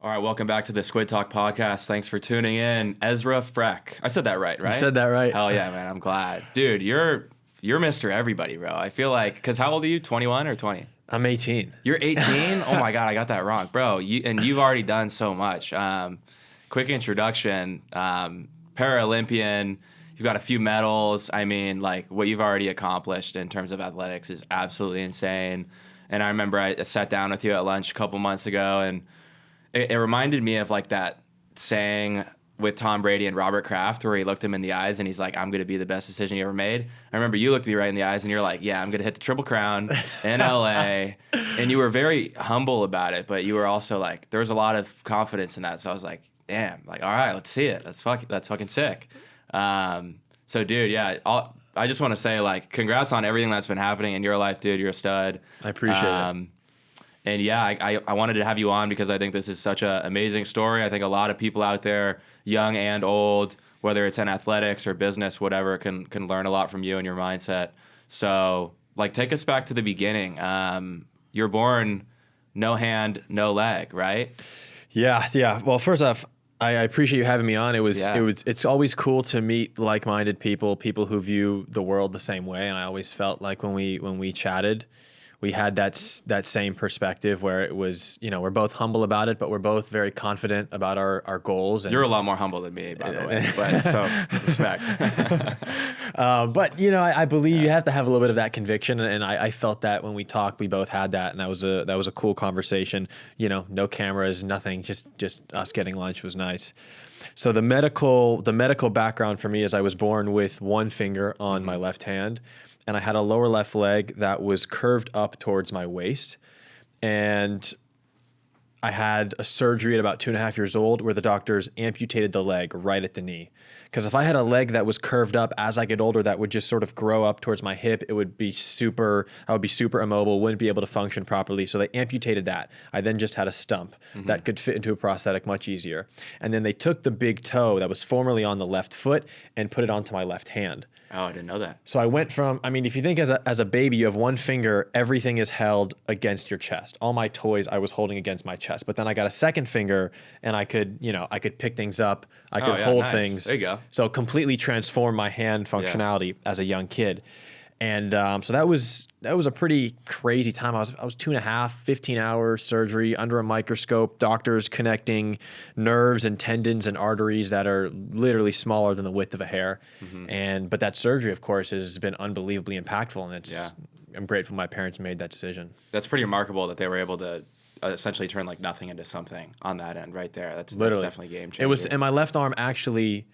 All right, welcome back to the Squid Talk podcast. Thanks for tuning in. Ezra Frech. I said that right? You said that right. Hell yeah, man. I'm glad. Dude, you're Mr. Everybody, bro. I feel like, because how old are you? 21 or 20? I'm 18. You're 18? Oh my God, I got that wrong. Bro, you've already done so much. Quick introduction, Paralympian. You've got a few medals. I mean, like, what you've already accomplished in terms of athletics is absolutely insane. And I remember I sat down with you at lunch a couple months ago, and it reminded me of like that saying with Tom Brady and Robert Kraft where he looked him in the eyes and he's like, I'm going to be the best decision you ever made. I remember you looked me right in the eyes and you're like, yeah, I'm going to hit the Triple Crown in LA. And you were very humble about it, but you were also like, there was a lot of confidence in that. So I was like, damn, like, all right, let's see it. That's fucking sick. So dude, yeah, I just want to say, like, congrats on everything that's been happening in your life, dude. You're a stud. I appreciate it. And yeah, I wanted to have you on because I think this is such an amazing story. I think a lot of people out there, young and old, whether it's in athletics or business, whatever, can learn a lot from you and your mindset. So, like, take us back to the beginning. You're born no hand, no leg, right? Yeah. Well, first off, I appreciate you having me on. It's always cool to meet like-minded people who view the world the same way. And I always felt like when we chatted, we had that same perspective where it was, we're both humble about it, but we're both very confident about our goals. And you're a lot more humble than me, by the way. But so respect. But I believe you have to have a little bit of that conviction, and I felt that when we talked, we both had that, and that was a cool conversation. No cameras, nothing, just us getting lunch was nice. So the medical background for me is I was born with one finger on my left hand, and I had a lower left leg that was curved up towards my waist. And I had a surgery at about 2.5 years old where the doctors amputated the leg right at the knee. Because if I had a leg that was curved up as I get older, that would just sort of grow up towards my hip, I would be super immobile, wouldn't be able to function properly. So they amputated that. I then just had a stump that could fit into a prosthetic much easier. And then they took the big toe that was formerly on the left foot and put it onto my left hand. Oh, I didn't know that. So I went from, if you think as a baby, you have one finger, everything is held against your chest. All my toys I was holding against my chest. But then I got a second finger and I could pick things up. I could hold things. There you go. So completely transformed my hand functionality as a young kid. And so that was a pretty crazy time. I was 2.5, 15-hour surgery under a microscope, doctors connecting nerves and tendons and arteries that are literally smaller than the width of a hair. But that surgery, of course, has been unbelievably impactful, and I'm grateful my parents made that decision. That's pretty remarkable that they were able to essentially turn like nothing into something on that end right there. That's definitely game changer. And my left arm actually,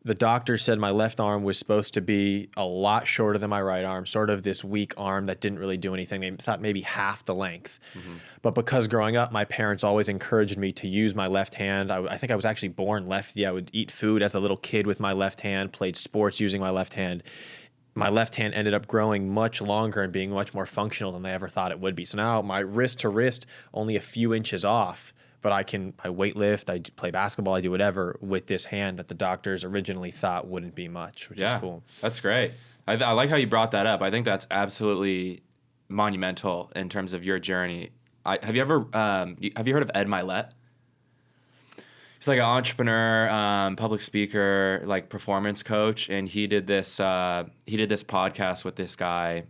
the doctor said my left arm was supposed to be a lot shorter than my right arm, sort of this weak arm that didn't really do anything. They thought maybe half the length. But because growing up, my parents always encouraged me to use my left hand. I think I was actually born lefty. I would eat food as a little kid with my left hand, played sports using my left hand. My left hand ended up growing much longer and being much more functional than they ever thought it would be. So now my wrist to wrist, only a few inches off. But I weightlift, I play basketball, I do whatever with this hand that the doctors originally thought wouldn't be much, which is cool. That's great. I like how you brought that up. I think that's absolutely monumental in terms of your journey. Have you heard of Ed Milet? He's like an entrepreneur, public speaker, like performance coach, and he did this podcast with this guy.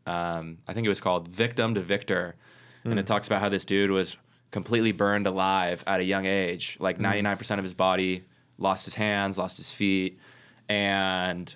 I think it was called Victim to Victor, and it talks about how this dude was completely burned alive at a young age. Like 99% of his body, lost his hands, lost his feet. And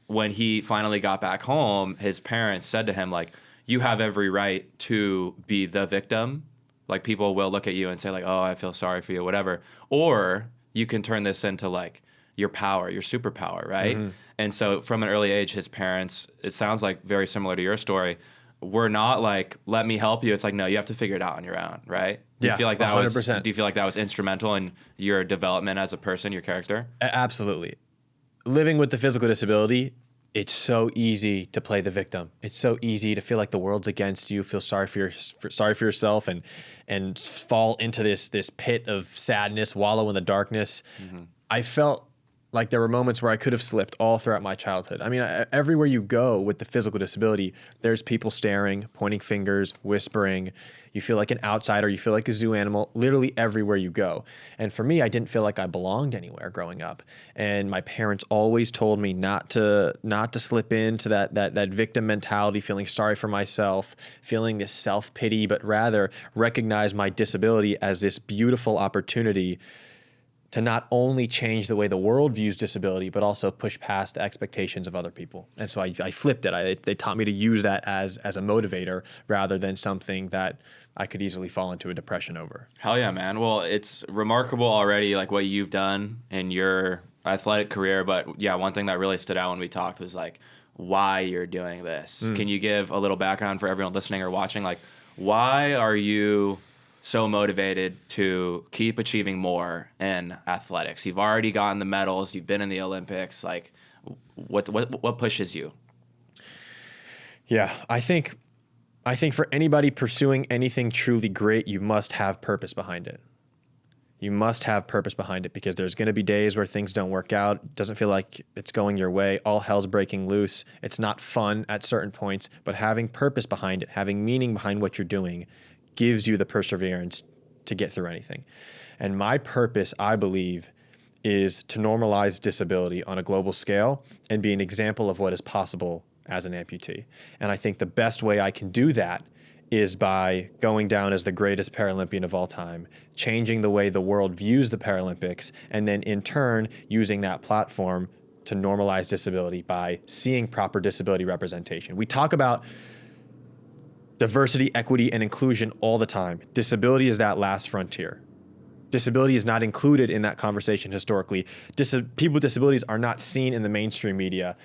when he finally got back home, his parents said to him, like, you have every right to be the victim. Like, people will look at you and say, like, oh, I feel sorry for you, whatever. Or you can turn this into, like, your power, your superpower, right? And so from an early age, his parents, it sounds like very similar to your story, we're not like, let me help you. It's like, no, you have to figure it out on your own, right? Do you feel like that 100%. Do you feel like that was instrumental in your development as a person, your character? Absolutely. Living with the physical disability, it's so easy to play the victim. It's so easy to feel like the world's against you, feel sorry for yourself, and fall into this pit of sadness, wallow in the darkness. I felt like there were moments where I could have slipped all throughout my childhood. I mean, everywhere you go with the physical disability, there's people staring, pointing fingers, whispering. You feel like an outsider. You feel like a zoo animal, literally everywhere you go. And for me, I didn't feel like I belonged anywhere growing up. And my parents always told me not to slip into that victim mentality, feeling sorry for myself, feeling this self-pity, but rather recognize my disability as this beautiful opportunity to not only change the way the world views disability, but also push past the expectations of other people. And so I flipped it. They taught me to use that as a motivator rather than something that I could easily fall into a depression over. Hell yeah, man. Well, it's remarkable already, like what you've done in your athletic career. But yeah, one thing that really stood out when we talked was like why you're doing this. Can you give a little background for everyone listening or watching? Like, why are you so motivated to keep achieving more in athletics? You've already gotten the medals. You've been in the Olympics. Like, what pushes you? Yeah, I think for anybody pursuing anything truly great, you must have purpose behind it. You must have purpose behind it because there's going to be days where things don't work out. It doesn't feel like it's going your way. All hell's breaking loose. It's not fun at certain points, but having purpose behind it, having meaning behind what you're doing, gives you the perseverance to get through anything. And my purpose, I believe, is to normalize disability on a global scale and be an example of what is possible as an amputee. And I think the best way I can do that is by going down as the greatest Paralympian of all time, changing the way the world views the Paralympics, and then in turn using that platform to normalize disability by seeing proper disability representation. We talk about diversity, equity, and inclusion all the time. Disability is that last frontier. Disability is not included in that conversation historically. People with disabilities are not seen in the mainstream media.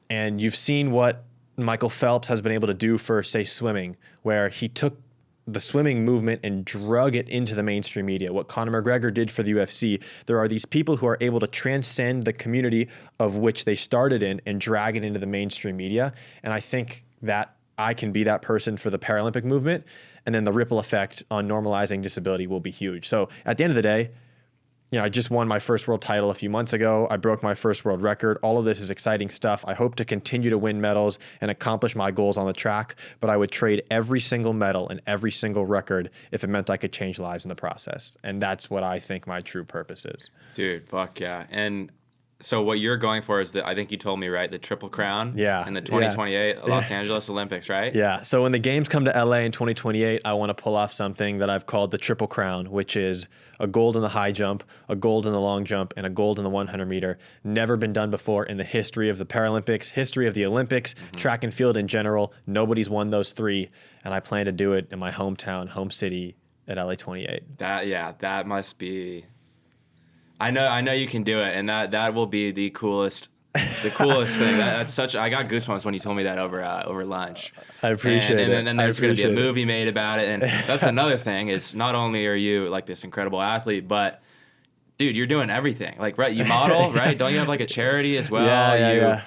And you've seen what Michael Phelps has been able to do for, say, swimming, where he took the swimming movement and drug it into the mainstream media. What Conor McGregor did for the UFC, there are these people who are able to transcend the community of which they started in and drag it into the mainstream media. And I think that I can be that person for the Paralympic movement, and then the ripple effect on normalizing disability will be huge. So at the end of the day, I just won my first world title a few months ago. I broke my first world record. All of this is exciting stuff. I hope to continue to win medals and accomplish my goals on the track, but I would trade every single medal and every single record if it meant I could change lives in the process. And that's what I think my true purpose is. Dude, fuck yeah. And so what you're going for is I think you told me, right, the Triple Crown in the 2028 Los Angeles Olympics, right? Yeah. So when the games come to LA in 2028, I want to pull off something that I've called the Triple Crown, which is a gold in the high jump, a gold in the long jump, and a gold in the 100 meter. Never been done before in the history of the Paralympics, history of the Olympics, track and field in general. Nobody's won those three, and I plan to do it in my hometown, home city at LA 28. That must be... I know you can do it, and that will be the coolest thing. That's such. I got goosebumps when you told me that over lunch. I appreciate it. And then there's going to be a movie made about it, and that's another thing. Is not only are you like this incredible athlete, but dude, you're doing everything. Like, right, you model, right? Don't you have like a charity as well? Yeah.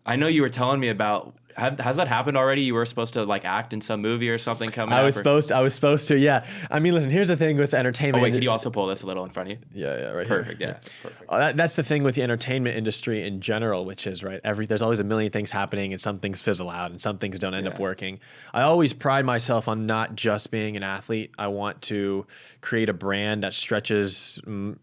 I know you were telling me about. Has that happened already? You were supposed to like act in some movie or something coming up? I was supposed to, yeah. I mean, listen, here's the thing with entertainment. Oh, wait, could you also pull this a little in front of you? Yeah, right Perfect, here. Yeah. Perfect. That's the thing with the entertainment industry in general, which is, right, there's always a million things happening and some things fizzle out and some things don't end up working. I always pride myself on not just being an athlete. I want to create a brand that stretches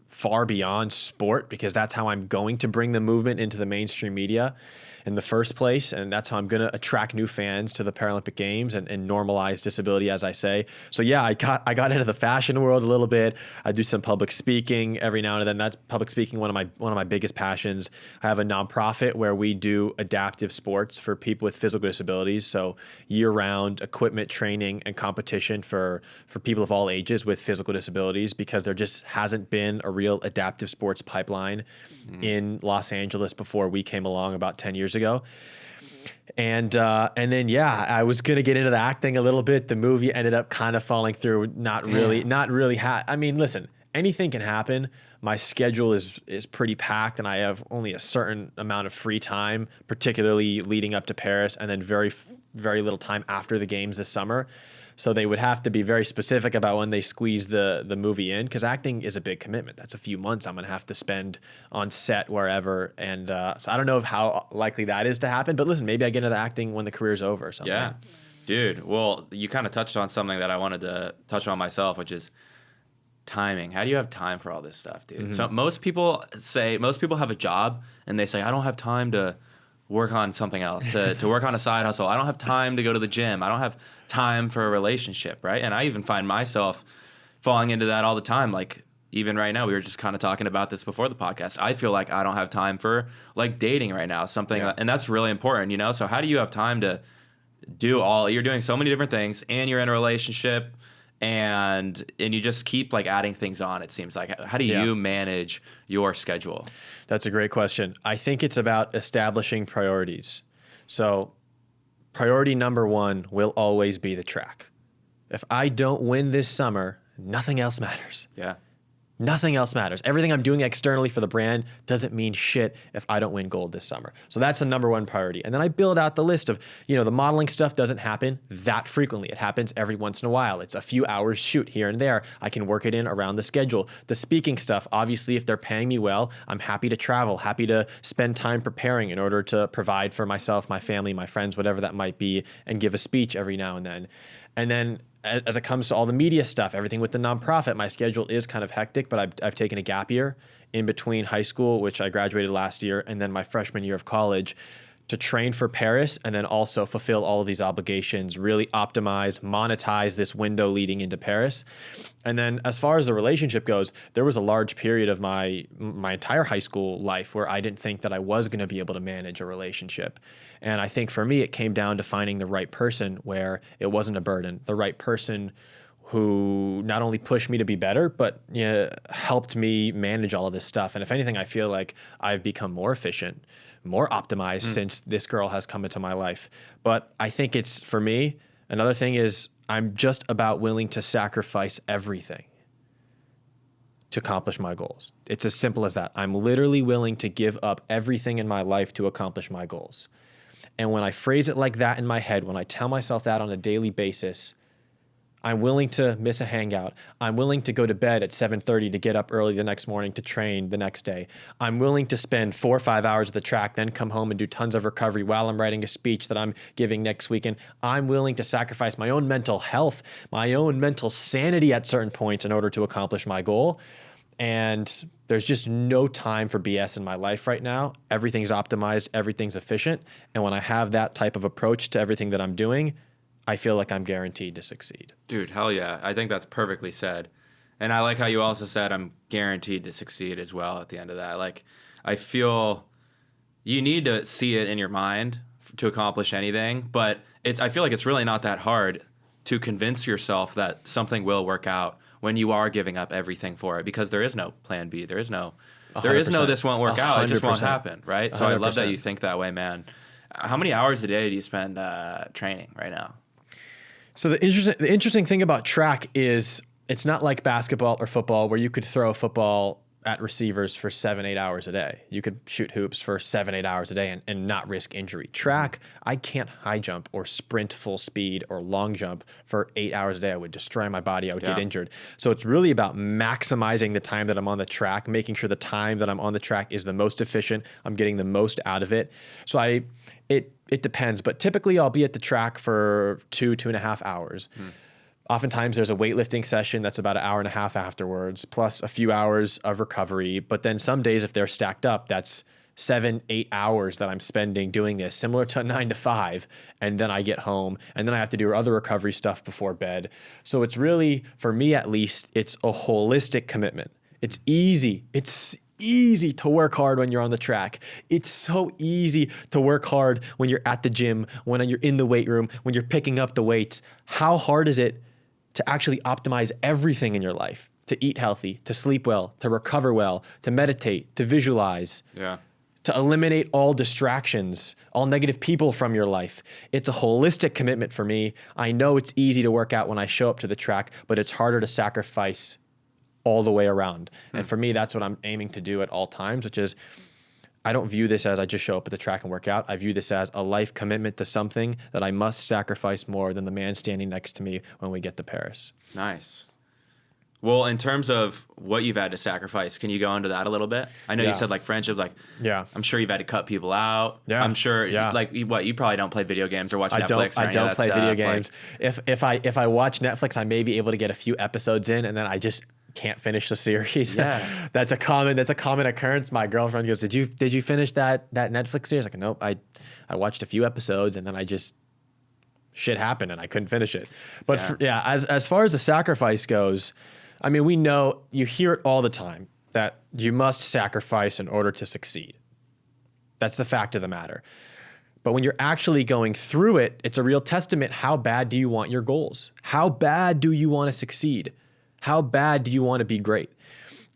far beyond sport because that's how I'm going to bring the movement into the mainstream media in the first place, and that's how I'm going to attract new fans to the Paralympic Games and normalize disability, as I say. So yeah, I got into the fashion world a little bit. I do some public speaking every now and then. That's public speaking, one of my biggest passions. I have a nonprofit where we do adaptive sports for people with physical disabilities. So year-round equipment training and competition for people of all ages with physical disabilities because there just hasn't been a real adaptive sports pipeline in Los Angeles before we came along about 10 years ago. And then, I was going to get into the acting a little bit. The movie ended up kind of falling through. Not really. I mean, listen, anything can happen. My schedule is pretty packed and I have only a certain amount of free time, particularly leading up to Paris and then very, very little time after the games this summer. So they would have to be very specific about when they squeeze the movie in, because acting is a big commitment. That's a few months I'm going to have to spend on set wherever. And so I don't know how likely that is to happen. But listen, maybe I get into acting when the career's over or something. Yeah. Dude, well, you kind of touched on something that I wanted to touch on myself, which is timing. How do you have time for all this stuff, dude? Mm-hmm. So most people have a job and they say, I don't have time to work on something else, to work on a side hustle. I don't have time to go to the gym. I don't have time for a relationship, right? And I even find myself falling into that all the time. Like, even right now, we were just kind of talking about this before the podcast. I feel like I don't have time for like dating right now, and that's really important, you know? So how do you have time to you're doing so many different things and you're in a relationship and you just keep like adding things on, it seems like. How do you manage your schedule? That's a great question. I think it's about establishing priorities. So priority number one will always be the track. If I don't win this summer, nothing else matters. Yeah. Nothing else matters. Everything I'm doing externally for the brand doesn't mean shit if I don't win gold this summer. So that's the number one priority. And then I build out the list of, the modeling stuff doesn't happen that frequently. It happens every once in a while. It's a few hours shoot here and there. I can work it in around the schedule. The speaking stuff, obviously, if they're paying me well, I'm happy to travel, happy to spend time preparing in order to provide for myself, my family, my friends, whatever that might be, and give a speech every now and then. And then as it comes to all the media stuff, everything with the nonprofit, my schedule is kind of hectic, but I've taken a gap year in between high school, which I graduated last year, and then my freshman year of college to train for Paris and then also fulfill all of these obligations, really optimize, monetize this window leading into Paris. And then as far as the relationship goes, there was a large period of my entire high school life where I didn't think that I was going to be able to manage a relationship. And I think for me, it came down to finding the right person where it wasn't a burden, the right person who not only pushed me to be better, but helped me manage all of this stuff. And if anything, I feel like I've become more efficient, more optimized since this girl has come into my life. But I think it's, for me, another thing is I'm just about willing to sacrifice everything to accomplish my goals. It's as simple as that. I'm literally willing to give up everything in my life to accomplish my goals. And when I phrase it like that in my head, when I tell myself that on a daily basis, I'm willing to miss a hangout. I'm willing to go to bed at 7:30 to get up early the next morning to train the next day. I'm willing to spend 4 or 5 hours at the track, then come home and do tons of recovery while I'm writing a speech that I'm giving next weekend. I'm willing to sacrifice my own mental health, my own mental sanity at certain points in order to accomplish my goal. And there's just no time for BS in my life right now. Everything's optimized, everything's efficient. And when I have that type of approach to everything that I'm doing, I feel like I'm guaranteed to succeed. Dude, hell yeah. I think that's perfectly said. And I like how you also said I'm guaranteed to succeed as well at the end of that. Like, I feel you need to see it in your mind to accomplish anything, but I feel like it's really not that hard to convince yourself that something will work out when you are giving up everything for it, because there is no plan B. There is no this won't work out. It just won't happen, right? So 100%. I love that you think that way, man. How many hours a day do you spend training right now? So the interesting thing about track is it's not like basketball or football where you could throw a football at receivers for 7-8 hours a day. You could shoot hoops for 7-8 hours a day and not risk injury. Track, I can't high jump or sprint full speed or long jump for 8 hours a day. I would destroy my body. I would get injured. So it's really about maximizing the time that I'm on the track, making sure the time that I'm on the track is the most efficient. I'm getting the most out of it. So it depends, but typically I'll be at the track for 2.5 hours. Oftentimes there's a weightlifting session that's about 1.5 hours afterwards, plus a few hours of recovery. But then some days, if they're stacked up, that's 7-8 hours that I'm spending doing this, similar to a 9 to 5. And then I get home and then I have to do other recovery stuff before bed. So it's really, for me at least, it's a holistic commitment. It's easy. It's easy to work hard when you're on the track. It's so easy to work hard when you're at the gym, when you're in the weight room, when you're picking up the weights. How hard is it to actually optimize everything in your life? To eat healthy, to sleep well, to recover well, to meditate, to visualize, to eliminate all distractions, all negative people from your life. It's a holistic commitment for me. I know it's easy to work out when I show up to the track, but it's harder to sacrifice all the way around. And for me, that's what I'm aiming to do at all times, which is I don't view this as I just show up at the track and work out. I view this as a life commitment to something that I must sacrifice more than the man standing next to me when we get to Paris. Nice. Well, in terms of what you've had to sacrifice, can you go into that a little bit? I know you said like friendships, like I'm sure you've had to cut people out. Yeah. I'm sure like you probably don't play video games or watch Netflix. I don't play video games. If I watch Netflix, I may be able to get a few episodes in and then I just can't finish the series. Yeah. That's a common occurrence. My girlfriend goes, Did you finish that Netflix series? Like, nope, I watched a few episodes and then I just shit happened and I couldn't finish it. But as far as the sacrifice goes, I mean, we know, you hear it all the time, that you must sacrifice in order to succeed. That's the fact of the matter. But when you're actually going through it, it's a real testament. How bad do you want your goals? How bad do you want to succeed? How bad do you want to be great?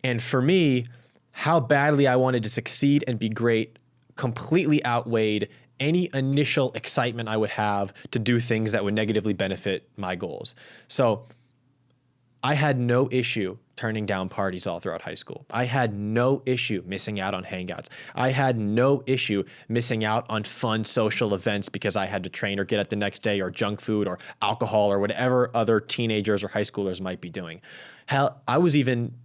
And for me, how badly I wanted to succeed and be great completely outweighed any initial excitement I would have to do things that would negatively benefit my goals. So I had no issue turning down parties all throughout high school. I had no issue missing out on hangouts. I had no issue missing out on fun social events because I had to train or get up the next day, or junk food or alcohol or whatever other teenagers or high schoolers might be doing. Hell, I was even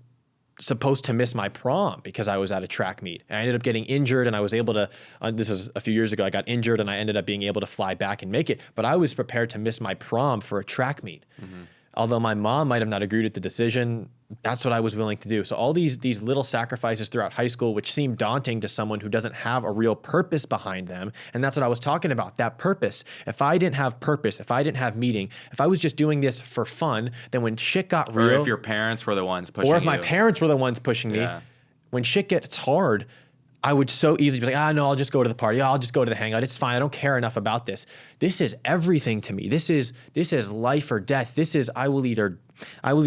supposed to miss my prom because I was at a track meet. And I ended up getting injured, and I was able to, this is a few years ago, I got injured and I ended up being able to fly back and make it. But I was prepared to miss my prom for a track meet. Mm-hmm. Although my mom might have not agreed with the decision, that's what I was willing to do. So all these little sacrifices throughout high school, which seem daunting to someone who doesn't have a real purpose behind them. And that's what I was talking about, that purpose. If I didn't have purpose, if I didn't have meaning, if I was just doing this for fun, then when shit got real. Or if your parents were the ones pushing you. Or if my parents were the ones pushing me, when shit gets hard, I would so easily be like, no, I'll just go to the party. I'll just go to the hangout. It's fine. I don't care enough about this. This is everything to me. This is life or death. This is, I will either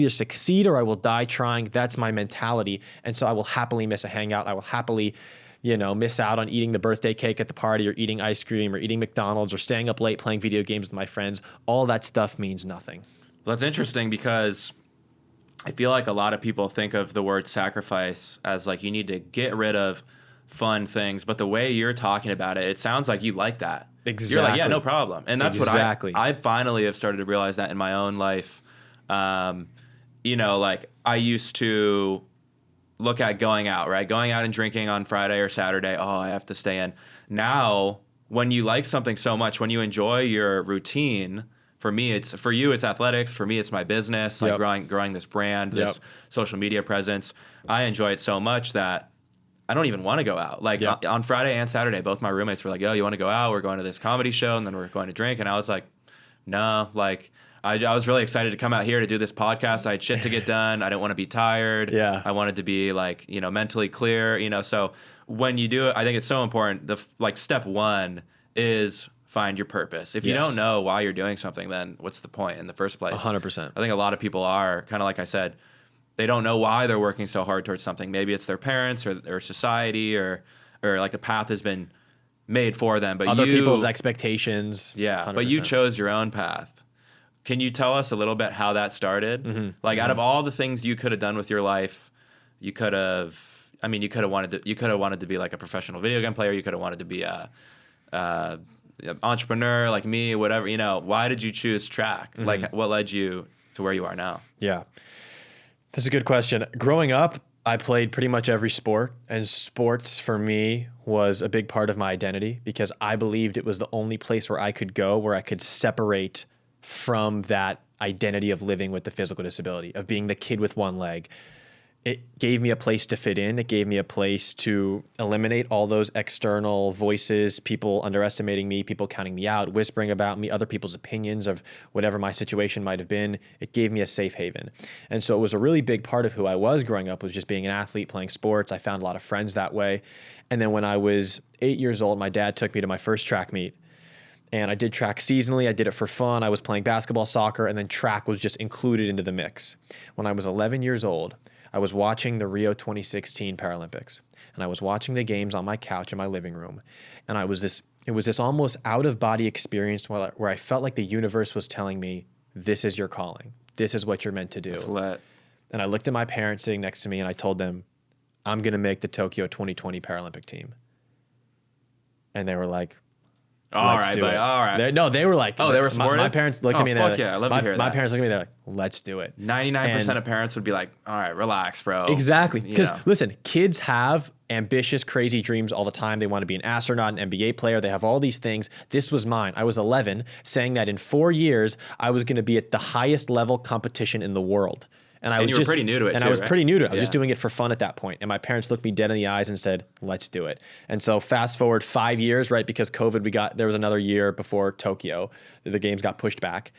succeed or I will die trying. That's my mentality. And so I will happily miss a hangout. I will happily, miss out on eating the birthday cake at the party, or eating ice cream, or eating McDonald's, or staying up late playing video games with my friends. All that stuff means nothing. Well, that's interesting because I feel like a lot of people think of the word sacrifice as like you need to get rid of fun things, but the way you're talking about it, it sounds like you like that. Exactly. You're like, yeah, no problem. And that's exactly what I finally have started to realize that in my own life. Like I used to look at going out, right? Going out and drinking on Friday or Saturday. Oh, I have to stay in. Now, when you like something so much, when you enjoy your routine, for you, it's athletics. For me, it's my business, like growing this brand, this social media presence. I enjoy it so much that I don't even want to go out. Like on Friday and Saturday, both my roommates were like, "Yo, you want to go out? We're going to this comedy show, and then we're going to drink." And I was like, "No." Like I was really excited to come out here to do this podcast. I had shit to get done. I didn't want to be tired. Yeah. I wanted to be like, mentally clear. So when you do it, I think it's so important. Step one is find your purpose. If you don't know why you're doing something, then what's the point in the first place? 100%. I think a lot of people are kind of like I said. They don't know why they're working so hard towards something. Maybe it's their parents or society or like the path has been made for them. But other people's expectations. Yeah, 100%. But you chose your own path. Can you tell us a little bit how that started? Mm-hmm. Like out of all the things you could have done with your life, you could have wanted to be like a professional video game player. You could have wanted to be a entrepreneur like me, whatever. Why did you choose track? Mm-hmm. Like what led you to where you are now? Yeah. That's a good question. Growing up, I played pretty much every sport, and sports for me was a big part of my identity because I believed it was the only place where I could go, where I could separate from that identity of living with the physical disability, of being the kid with one leg. It gave me a place to fit in. It gave me a place to eliminate all those external voices, people underestimating me, people counting me out, whispering about me, other people's opinions of whatever my situation might have been. It gave me a safe haven. And so it was a really big part of who I was growing up, was just being an athlete, playing sports. I found a lot of friends that way. And then when I was 8 years old, my dad took me to my first track meet. And I did track seasonally. I did it for fun. I was playing basketball, soccer, and then track was just included into the mix. When I was 11 years old, I was watching the Rio 2016 Paralympics, and I was watching the games on my couch in my living room. And it was this almost out-of-body experience where I felt like the universe was telling me, this is your calling. This is what you're meant to do. That's lit. And I looked at my parents sitting next to me, and I told them, I'm going to make the Tokyo 2020 Paralympic team. And they were like, All let's right, do buddy. it. All right. They were like, Oh, they were my supportive? parents looked Oh, at me and they were fuck like, yeah, I love to hear my that. parents looked at me, they're like, let's do it. 99% of parents would be like, all right, relax, bro. Exactly. You Because know. listen, kids have ambitious, crazy dreams all the time. They want to be an astronaut, an NBA player. They have all these things. This was mine. I was 11, saying that in 4 years, I was going to be at the highest level competition in the world. And you were pretty new to it, and too, I was right? pretty new to it. I was Yeah. just doing it for fun at that point. And my parents looked me dead in the eyes and said, let's do it. And so fast forward 5 years, right? Because COVID, there was another year before Tokyo. The games got pushed back.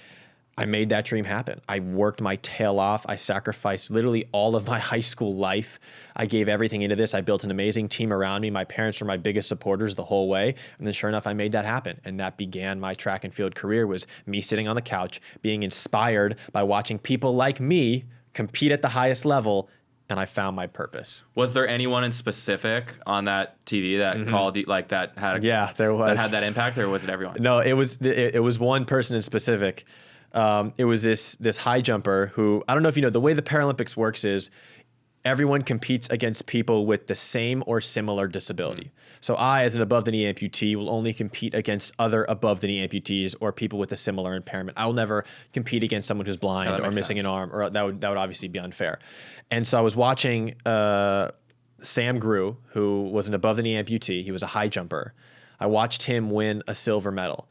I made that dream happen. I worked my tail off. I sacrificed literally all of my high school life. I gave everything into this. I built an amazing team around me. My parents were my biggest supporters the whole way. And then sure enough, I made that happen. And that began my track and field career, was me sitting on the couch, being inspired by watching people like me compete at the highest level, and I found my purpose. Was there anyone in specific on that TV that called you, like that had there was. that had that impact, or was it everyone? No, it was one person in specific. It was this high jumper who, I don't know if you know, the way the Paralympics works is everyone competes against people with the same or similar disability. So I, as an above-the-knee amputee, will only compete against other above-the-knee amputees or people with a similar impairment. I will never compete against someone who's blind or missing an arm, or that would obviously be unfair. And so I was watching Sam Grew, who was an above-the-knee amputee. He was a high jumper. I watched him win a silver medal.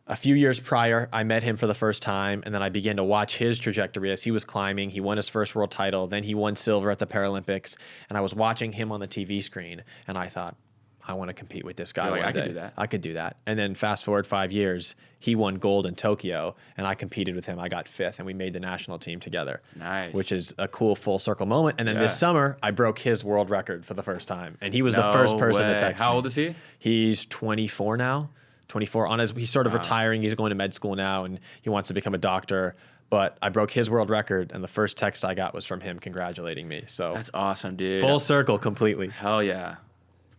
A few years prior, I met him for the first time, and then I began to watch his trajectory as he was climbing. He won his first world title, then he won silver at the Paralympics, and I was watching him on the TV screen, and I thought, I want to compete with this guy one day. I could do that. I could do that. And then fast forward 5 years, he won gold in Tokyo, and I competed with him. I got 5th, and we made the national team together. Nice. Which is a cool full circle moment. And then this summer, I broke his world record for the first time, and he was the first person to text me. How old is he? He's 24 now. 24 he's sort of retiring. He's going to med school now, and he wants to become a doctor. But I broke his world record, and the first text I got was from him congratulating me. So That's awesome, dude. full circle completely. Hell yeah.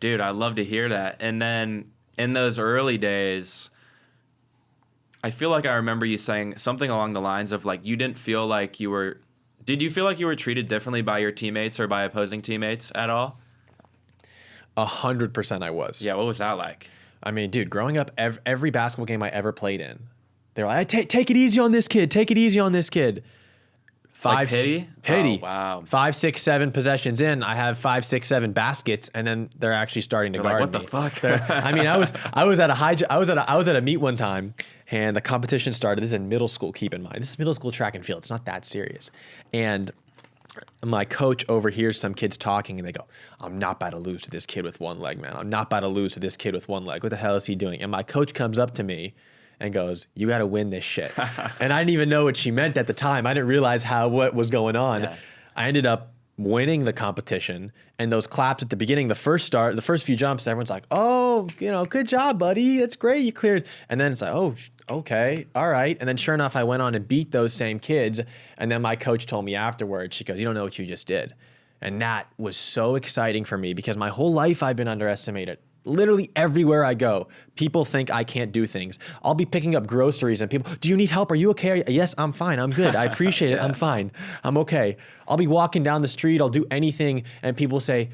Dude, I love to hear that. And then in those early days, I feel like I remember you saying something along the lines of like, you didn't feel like you were, did you feel like you were treated differently by your teammates or by opposing teammates at all? 100% I was. Yeah, what was that like? I mean, dude, growing up, every basketball game I ever played in, they're like, take it easy on this kid. Take it easy on this kid. Like pity? Pity. Oh, wow. 5, 6, 7 possessions in, I have 5, 6, 7 baskets, and then they're actually starting to guard like, what me. the fuck? I mean, I was at a meet one time, and the competition started. This is in middle school. Keep in mind, this is middle school track and field. It's not that serious, and my coach overhears some kids talking, and they go, I'm not about to lose to this kid with one leg, man. I'm not about to lose to this kid with one leg. What the hell is he doing? And my coach comes up to me and goes, you got to win this shit. And I didn't even know what she meant at the time. I didn't realize what was going on. Yeah. I ended up winning the competition, and those claps at the beginning, the first few jumps, everyone's like, oh, good job, buddy. That's great. You cleared. And then it's like, oh, okay, all right. And then sure enough, I went on and beat those same kids. And then my coach told me afterwards, she goes, you don't know what you just did. And that was so exciting for me because my whole life I've been underestimated. Literally everywhere I go, people think I can't do things. I'll be picking up groceries and people, do you need help? Are you okay? Yes, I'm fine. I'm good. I appreciate it. I'm fine. I'm okay. I'll be walking down the street. I'll do anything. And people say,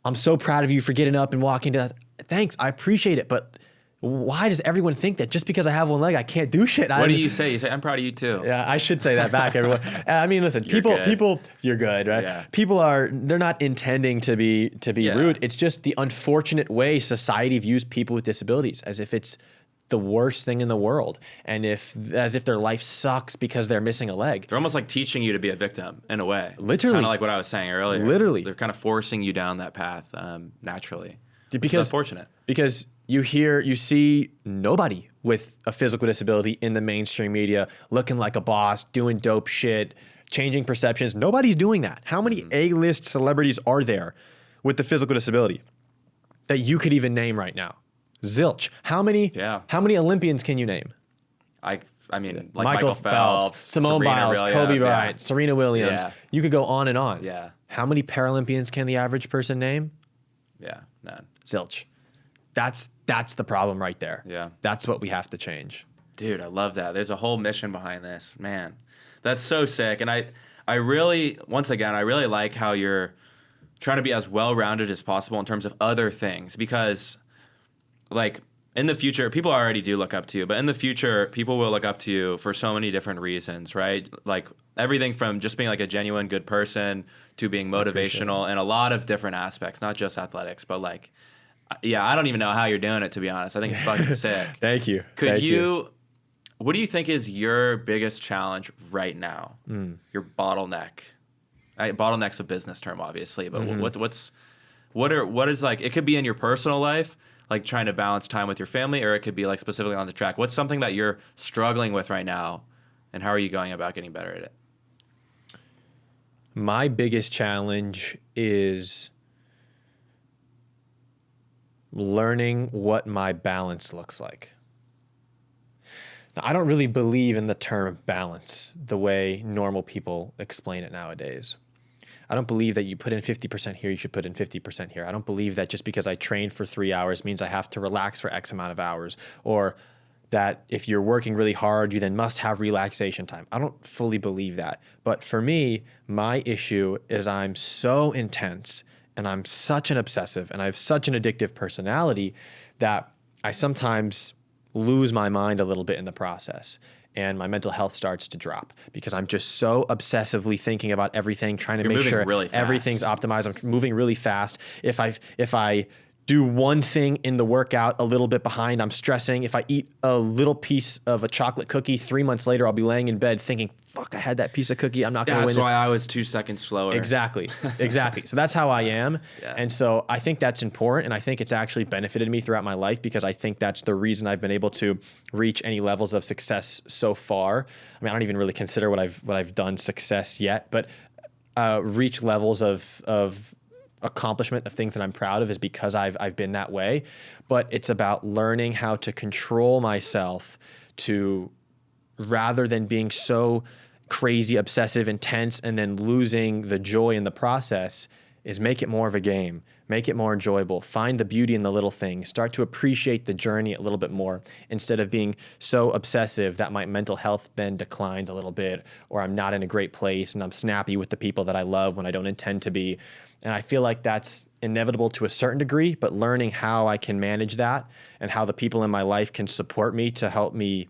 I'm so proud of you for getting up and walking down. Thanks. I appreciate it. But why does everyone think that just because I have one leg, I can't do shit? What do you say? You say, I'm proud of you too. Yeah, I should say that back, everyone. I mean, listen, You're good. you're good, right? Yeah. They're not intending to be rude. It's just the unfortunate way society views people with disabilities, as if it's the worst thing in the world, and as if their life sucks because they're missing a leg. They're almost like teaching you to be a victim in a way. Literally. Kind of like what I was saying earlier. Literally. They're kind of forcing you down that path naturally. Because it's unfortunate. Because you see nobody with a physical disability in the mainstream media looking like a boss, doing dope shit, changing perceptions. Nobody's doing that. How many A-list celebrities are there with the physical disability that you could even name right now? Zilch. How many Olympians can you name? I mean, like Michael Phelps, Simone Biles, Kobe Bryant, Serena Williams. Yeah. You could go on and on. Yeah. How many Paralympians can the average person name? Yeah, none. Zilch. That's the problem right there. Yeah. That's what we have to change. Dude, I love that. There's a whole mission behind this. Man, that's so sick. And I really like how you're trying to be as well-rounded as possible in terms of other things, because like in the future, people already do look up to you, but in the future, people will look up to you for so many different reasons, right? Like everything from just being like a genuine good person to being motivational and a lot of different aspects, not just athletics, but like, yeah, I don't even know how you're doing it, to be honest. I think it's fucking sick. Thank you. Could you, what do you think is your biggest challenge right now? Your bottleneck? Bottleneck's a business term, obviously, but what is like, it could be in your personal life, like trying to balance time with your family, or it could be like specifically on the track. What's something that you're struggling with right now, and how are you going about getting better at it? My biggest challenge is learning what my balance looks like. Now, I don't really believe in the term balance the way normal people explain it nowadays. I don't believe that you put in 50% here, you should put in 50% here. I don't believe that just because I trained for 3 hours means I have to relax for X amount of hours, or that if you're working really hard, you then must have relaxation time. I don't fully believe that. But for me, my issue is I'm so intense and I'm such an obsessive and I have such an addictive personality that I sometimes lose my mind a little bit in the process. And my mental health starts to drop because I'm just so obsessively thinking about everything, trying to make sure everything's optimized. I'm moving really fast. If I do one thing in the workout a little bit behind, I'm stressing. If I eat a little piece of a chocolate cookie, 3 months later, I'll be laying in bed thinking, fuck, I had that piece of cookie. I'm not going to win this. That's why I was 2 seconds slower. Exactly. So that's how I am. Yeah. And so I think that's important. And I think it's actually benefited me throughout my life because I think that's the reason I've been able to reach any levels of success so far. I mean, I don't even really consider what I've done success yet, but reach levels of accomplishment of things that I'm proud of is because I've been that way. But it's about learning how to control myself to, rather than being so crazy, obsessive, intense, and then losing the joy in the process, is make it more of a game, make it more enjoyable, find the beauty in the little things, start to appreciate the journey a little bit more instead of being so obsessive that my mental health then declines a little bit, or I'm not in a great place and I'm snappy with the people that I love when I don't intend to be. And I feel like that's inevitable to a certain degree, but learning how I can manage that and how the people in my life can support me to help me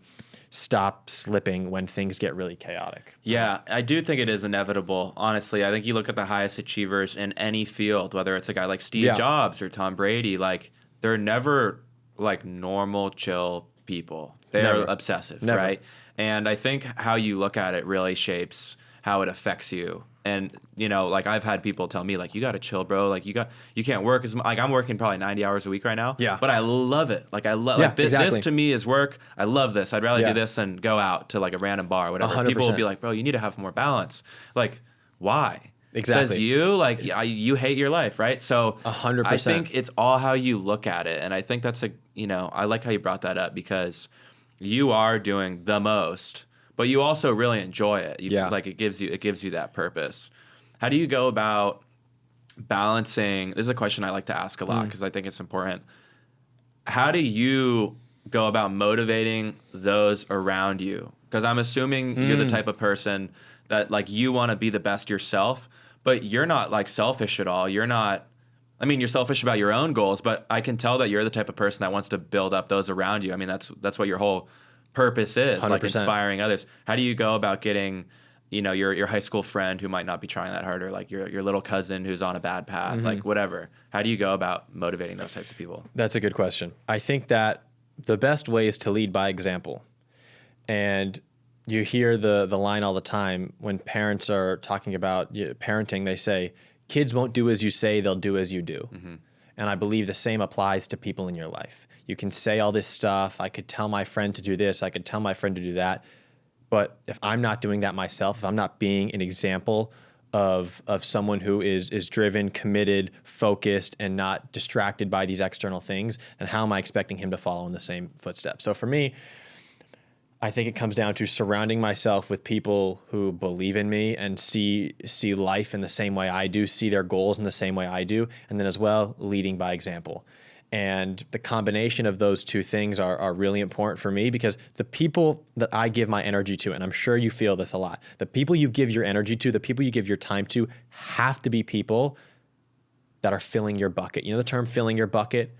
stop slipping when things get really chaotic. Yeah, I do think it is inevitable. Honestly, I think you look at the highest achievers in any field, whether it's a guy like Steve Jobs or Tom Brady, like they're never like normal, chill people. They're obsessive, right? And I think how you look at it really shapes how it affects you. And, you know, like I've had people tell me like, you got to chill, bro. Like you can't work as much. Like I'm working probably 90 hours a week right now. Yeah. But I love it. Like I love like this to me is work. I love this. I'd rather do this than go out to like a random bar or whatever. 100%. People will be like, bro, you need to have more balance. Like, why? Exactly. Says you, like you hate your life, right? So 100%. I think it's all how you look at it. And I think that's I like how you brought that up because you are doing the most, but you also really enjoy it. You feel like it gives you that purpose. How do you go about balancing? This is a question I like to ask a lot because I think it's important. How do you go about motivating those around you? Because I'm assuming you're the type of person that like you want to be the best yourself, but you're not like selfish at all. You're not, I mean, you're selfish about your own goals, but I can tell that you're the type of person that wants to build up those around you. I mean, that's what your whole purpose is, 100%. like inspiring others. How do you go about getting, your high school friend who might not be trying that hard, or like your little cousin who's on a bad path, like whatever. How do you go about motivating those types of people? That's a good question. I think that the best way is to lead by example. And you hear the line all the time when parents are talking about parenting, they say, kids won't do as you say, they'll do as you do. And I believe the same applies to people in your life. You can say all this stuff. I could tell my friend to do this. I could tell my friend to do that. But if I'm not doing that myself, if I'm not being an example of someone who is driven, committed, focused, and not distracted by these external things, then how am I expecting him to follow in the same footsteps? So for me, I think it comes down to surrounding myself with people who believe in me and see life in the same way I do, see their goals in the same way I do, and then as well, leading by example. And the combination of those two things are really important for me because the people that I give my energy to, and I'm sure you feel this a lot, the people you give your energy to, the people you give your time to have to be people that are filling your bucket. You know the term filling your bucket?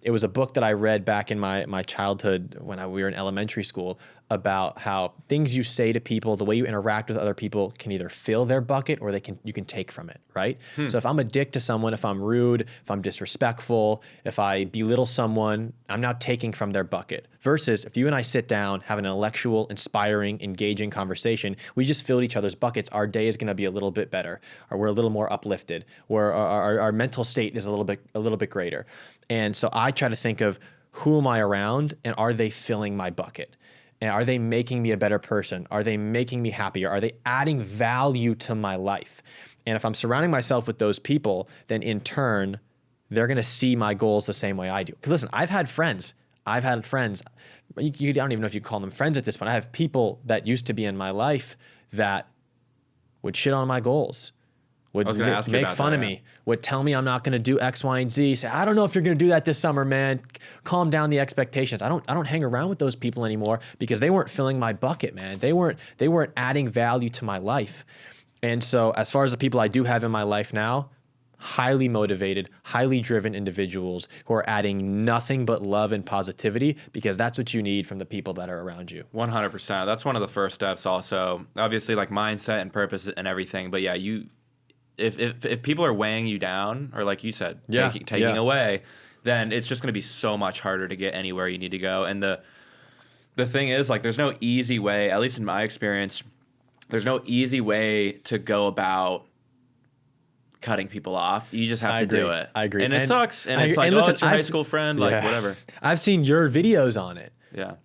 It was a book that I read back in my childhood when we were in elementary school about how things you say to people, the way you interact with other people can either fill their bucket or you can take from it, right? So if I'm a dick to someone, if I'm rude, if I'm disrespectful, if I belittle someone, I'm now taking from their bucket. Versus if you and I sit down, have an intellectual, inspiring, engaging conversation, we just filled each other's buckets. Our day is going to be a little bit better, or we're a little more uplifted, or our mental state is a little bit greater. And so I try to think of who am I around and are they filling my bucket? And are they making me a better person? Are they making me happier? Are they adding value to my life? And if I'm surrounding myself with those people, then in turn, they're going to see my goals the same way I do. Because listen, I've had friends. I don't even know if you call them friends at this point. I have people that used to be in my life that would shit on my goals, would make fun of me, would tell me I'm not going to do X, Y, and Z. Say, I don't know if you're going to do that this summer, man. Calm down the expectations. I don't hang around with those people anymore because they weren't filling my bucket, man. They weren't adding value to my life. And so as far as the people I do have in my life now, highly motivated, highly driven individuals who are adding nothing but love and positivity, because that's what you need from the people that are around you. 100%. That's one of the first steps also. Obviously, like mindset and purpose and everything. But yeah, if people are weighing you down, or like you said, taking away, then it's just going to be so much harder to get anywhere you need to go. And the thing is, like, there's no easy way, at least in my experience, there's no easy way to go about cutting people off. You just have to do it. I agree. And it sucks. And it's like, listen, it's your high school friend, like whatever. I've seen your videos on it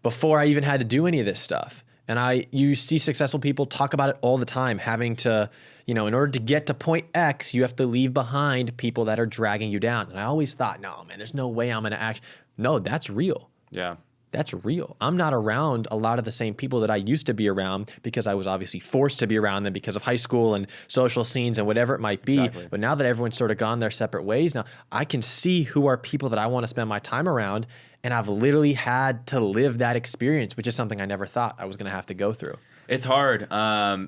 before I even had to do any of this stuff. And you see successful people talk about it all the time, having to, in order to get to point X, you have to leave behind people that are dragging you down. And I always thought, no, man, there's no way I'm going to act. No, that's real. Yeah. That's real. I'm not around a lot of the same people that I used to be around because I was obviously forced to be around them because of high school and social scenes and whatever it might be. Exactly. But now that everyone's sort of gone their separate ways, now I can see who are people that I want to spend my time around. And I've literally had to live that experience, which is something I never thought I was going to have to go through. It's hard.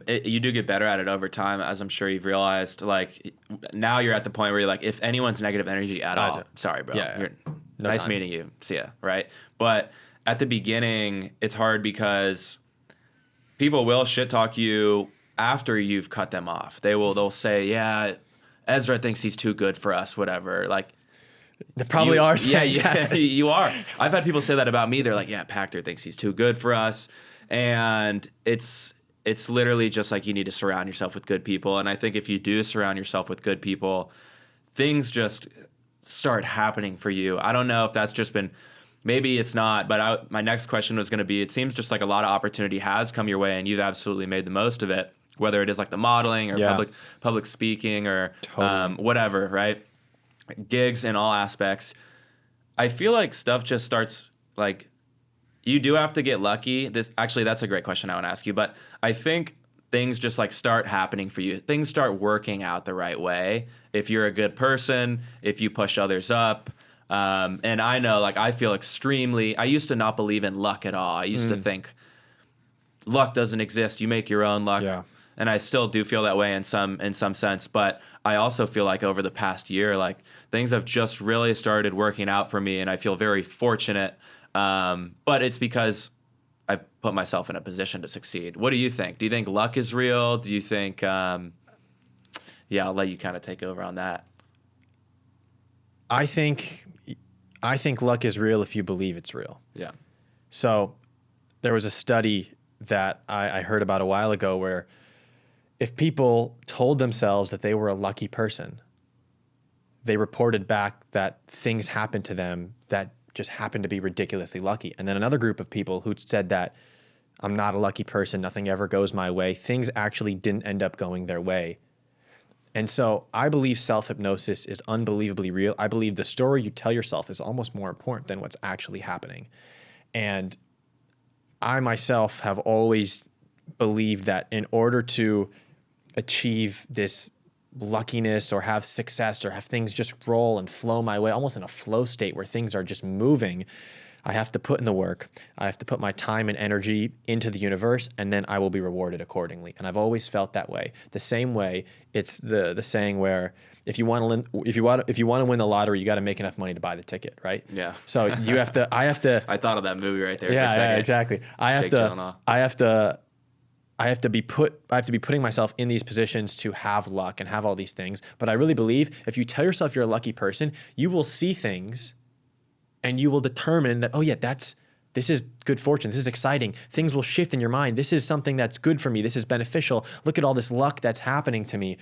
You do get better at it over time, as I'm sure you've realized. Like, now you're at the point where you're like, if anyone's negative energy at all, sorry, bro. Yeah. Nice meeting you. See ya, right? But at the beginning, it's hard because people will shit talk you after you've cut them off. They'll say, yeah, Ezra thinks he's too good for us, whatever. Like, they probably are. Yeah, you are. I've had people say that about me. They're like, yeah, Pakter thinks he's too good for us. And it's literally just like you need to surround yourself with good people. And I think if you do surround yourself with good people, things just start happening for you. I don't know if that's just been, maybe it's not, but my next question was going to be, it seems just like a lot of opportunity has come your way and you've absolutely made the most of it, whether it is like the modeling or public speaking or whatever, right? Gigs in all aspects. I feel like stuff just starts, like, you do have to get lucky. That's a great question I want to ask you, but I think things just like start happening for you. Things start working out the right way. If you're a good person, if you push others up. And I know, like, I used to not believe in luck at all. I used to think luck doesn't exist. You make your own luck. Yeah. And I still do feel that way in some sense. But I also feel like over the past year, like, things have just really started working out for me. And I feel very fortunate. But it's because I've put myself in a position to succeed. What do you think? Do you think luck is real? Do you think, I'll let you kind of take over on that. I think luck is real if you believe it's real. Yeah. So there was a study that I heard about a while ago where if people told themselves that they were a lucky person, they reported back that things happened to them that just happened to be ridiculously lucky. And then another group of people who said that I'm not a lucky person, nothing ever goes my way, things actually didn't end up going their way. And so I believe self-hypnosis is unbelievably real. I believe the story you tell yourself is almost more important than what's actually happening. And I myself have always believed that in order to achieve this luckiness or have success or have things just roll and flow my way, almost in a flow state where things are just moving, I have to put in the work. I have to put my time and energy into the universe, and then I will be rewarded accordingly. And I've always felt that way. The same way, it's the saying where if you want to win the lottery, you got to make enough money to buy the ticket, right? Yeah. So you have to. I have to. I thought of that movie right there. Yeah, for a second. yeah, exactly. I have to be putting myself in these positions to have luck and have all these things. But I really believe if you tell yourself you're a lucky person, you will see things and you will determine that, oh yeah, this is good fortune. This is exciting. Things will shift in your mind. This is something that's good for me. This is beneficial. Look at all this luck that's happening to me.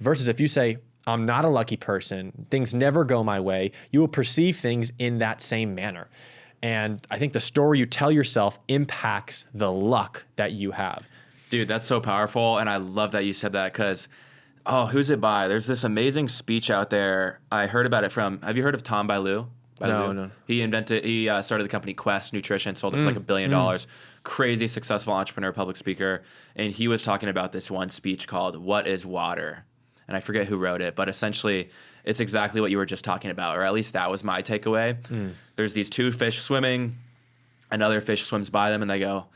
Versus if you say, I'm not a lucky person, things never go my way, you will perceive things in that same manner. And I think the story you tell yourself impacts the luck that you have. Dude, that's so powerful. And I love that you said that because, who's it by? There's this amazing speech out there. I heard about it from, have you heard of Tom Bilyeu? No. He started the company Quest Nutrition, sold it for like $1 billion. Crazy successful entrepreneur, public speaker. And he was talking about this one speech called What is Water? And I forget who wrote it, but essentially it's exactly what you were just talking about, or at least that was my takeaway. There's these two fish swimming, another fish swims by them and they go,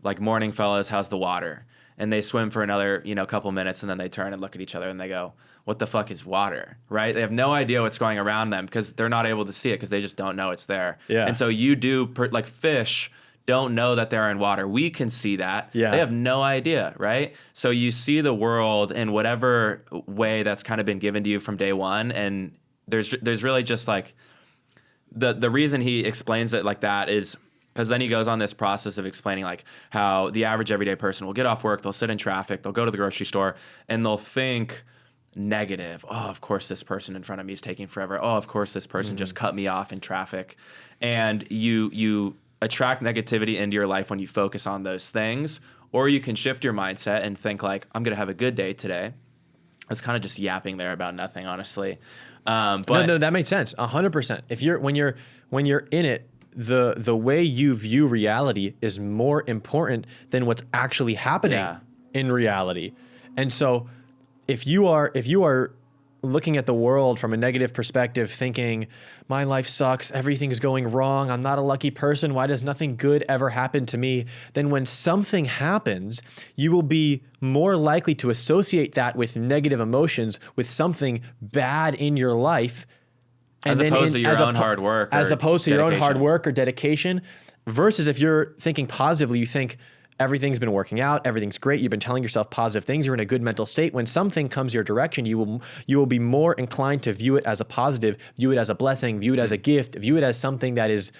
like, morning fellas, how's the water? And they swim for another, couple minutes and then they turn and look at each other and they go, what the fuck is water, right? They have no idea what's going around them because they're not able to see it because they just don't know it's there. Yeah. And so you do, like fish don't know that they're in water. We can see that. Yeah. They have no idea, right? So you see the world in whatever way that's kind of been given to you from day one. And there's really just like, the reason he explains it like that is because then he goes on this process of explaining like how the average everyday person will get off work, they'll sit in traffic, they'll go to the grocery store, and they'll think negative. Oh, of course this person in front of me is taking forever. Oh, of course this person just cut me off in traffic. And you attract negativity into your life when you focus on those things, or you can shift your mindset and think like, I'm going to have a good day today. It's kind of just yapping there about nothing, honestly. But no, that makes sense. 100%. When you're in it, the way you view reality is more important than what's actually happening in reality. And so if you are looking at the world from a negative perspective, thinking my life sucks, everything's going wrong, I'm not a lucky person, why does nothing good ever happen to me? Then when something happens, you will be more likely to associate that with negative emotions, with something bad in your life. As opposed to your own hard work. As opposed to your own hard work or dedication. Versus if you're thinking positively, you think everything's been working out, everything's great, you've been telling yourself positive things, you're in a good mental state. When something comes your direction, you will be more inclined to view it as a positive, view it as a blessing, view it as a gift, view it as something that is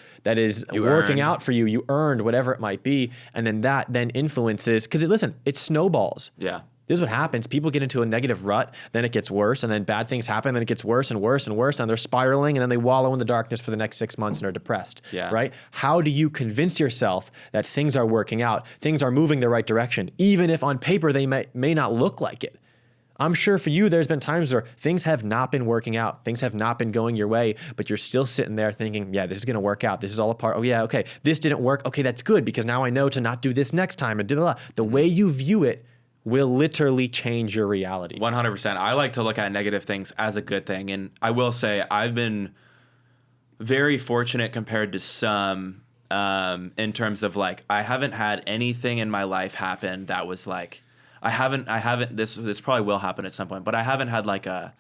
working out for you. You earned, whatever it might be. And then that then influences, because listen, it snowballs. Yeah. This is what happens. People get into a negative rut, then it gets worse, and then bad things happen, then it gets worse and worse and worse, and they're spiraling, and then they wallow in the darkness for the next 6 months and are depressed, right? How do you convince yourself that things are working out, things are moving the right direction, even if on paper they may not look like it? I'm sure for you, there's been times where things have not been working out, things have not been going your way, but you're still sitting there thinking, yeah, this is gonna work out, this is all a part, oh yeah, okay, this didn't work, okay, that's good, because now I know to not do this next time, and blah, blah, blah. The way you view it will literally change your reality. 100%. I like to look at negative things as a good thing. And I will say I've been very fortunate compared to some in terms of like, I haven't had anything in my life happen that was like, I haven't, this probably will happen at some point, but I haven't had like a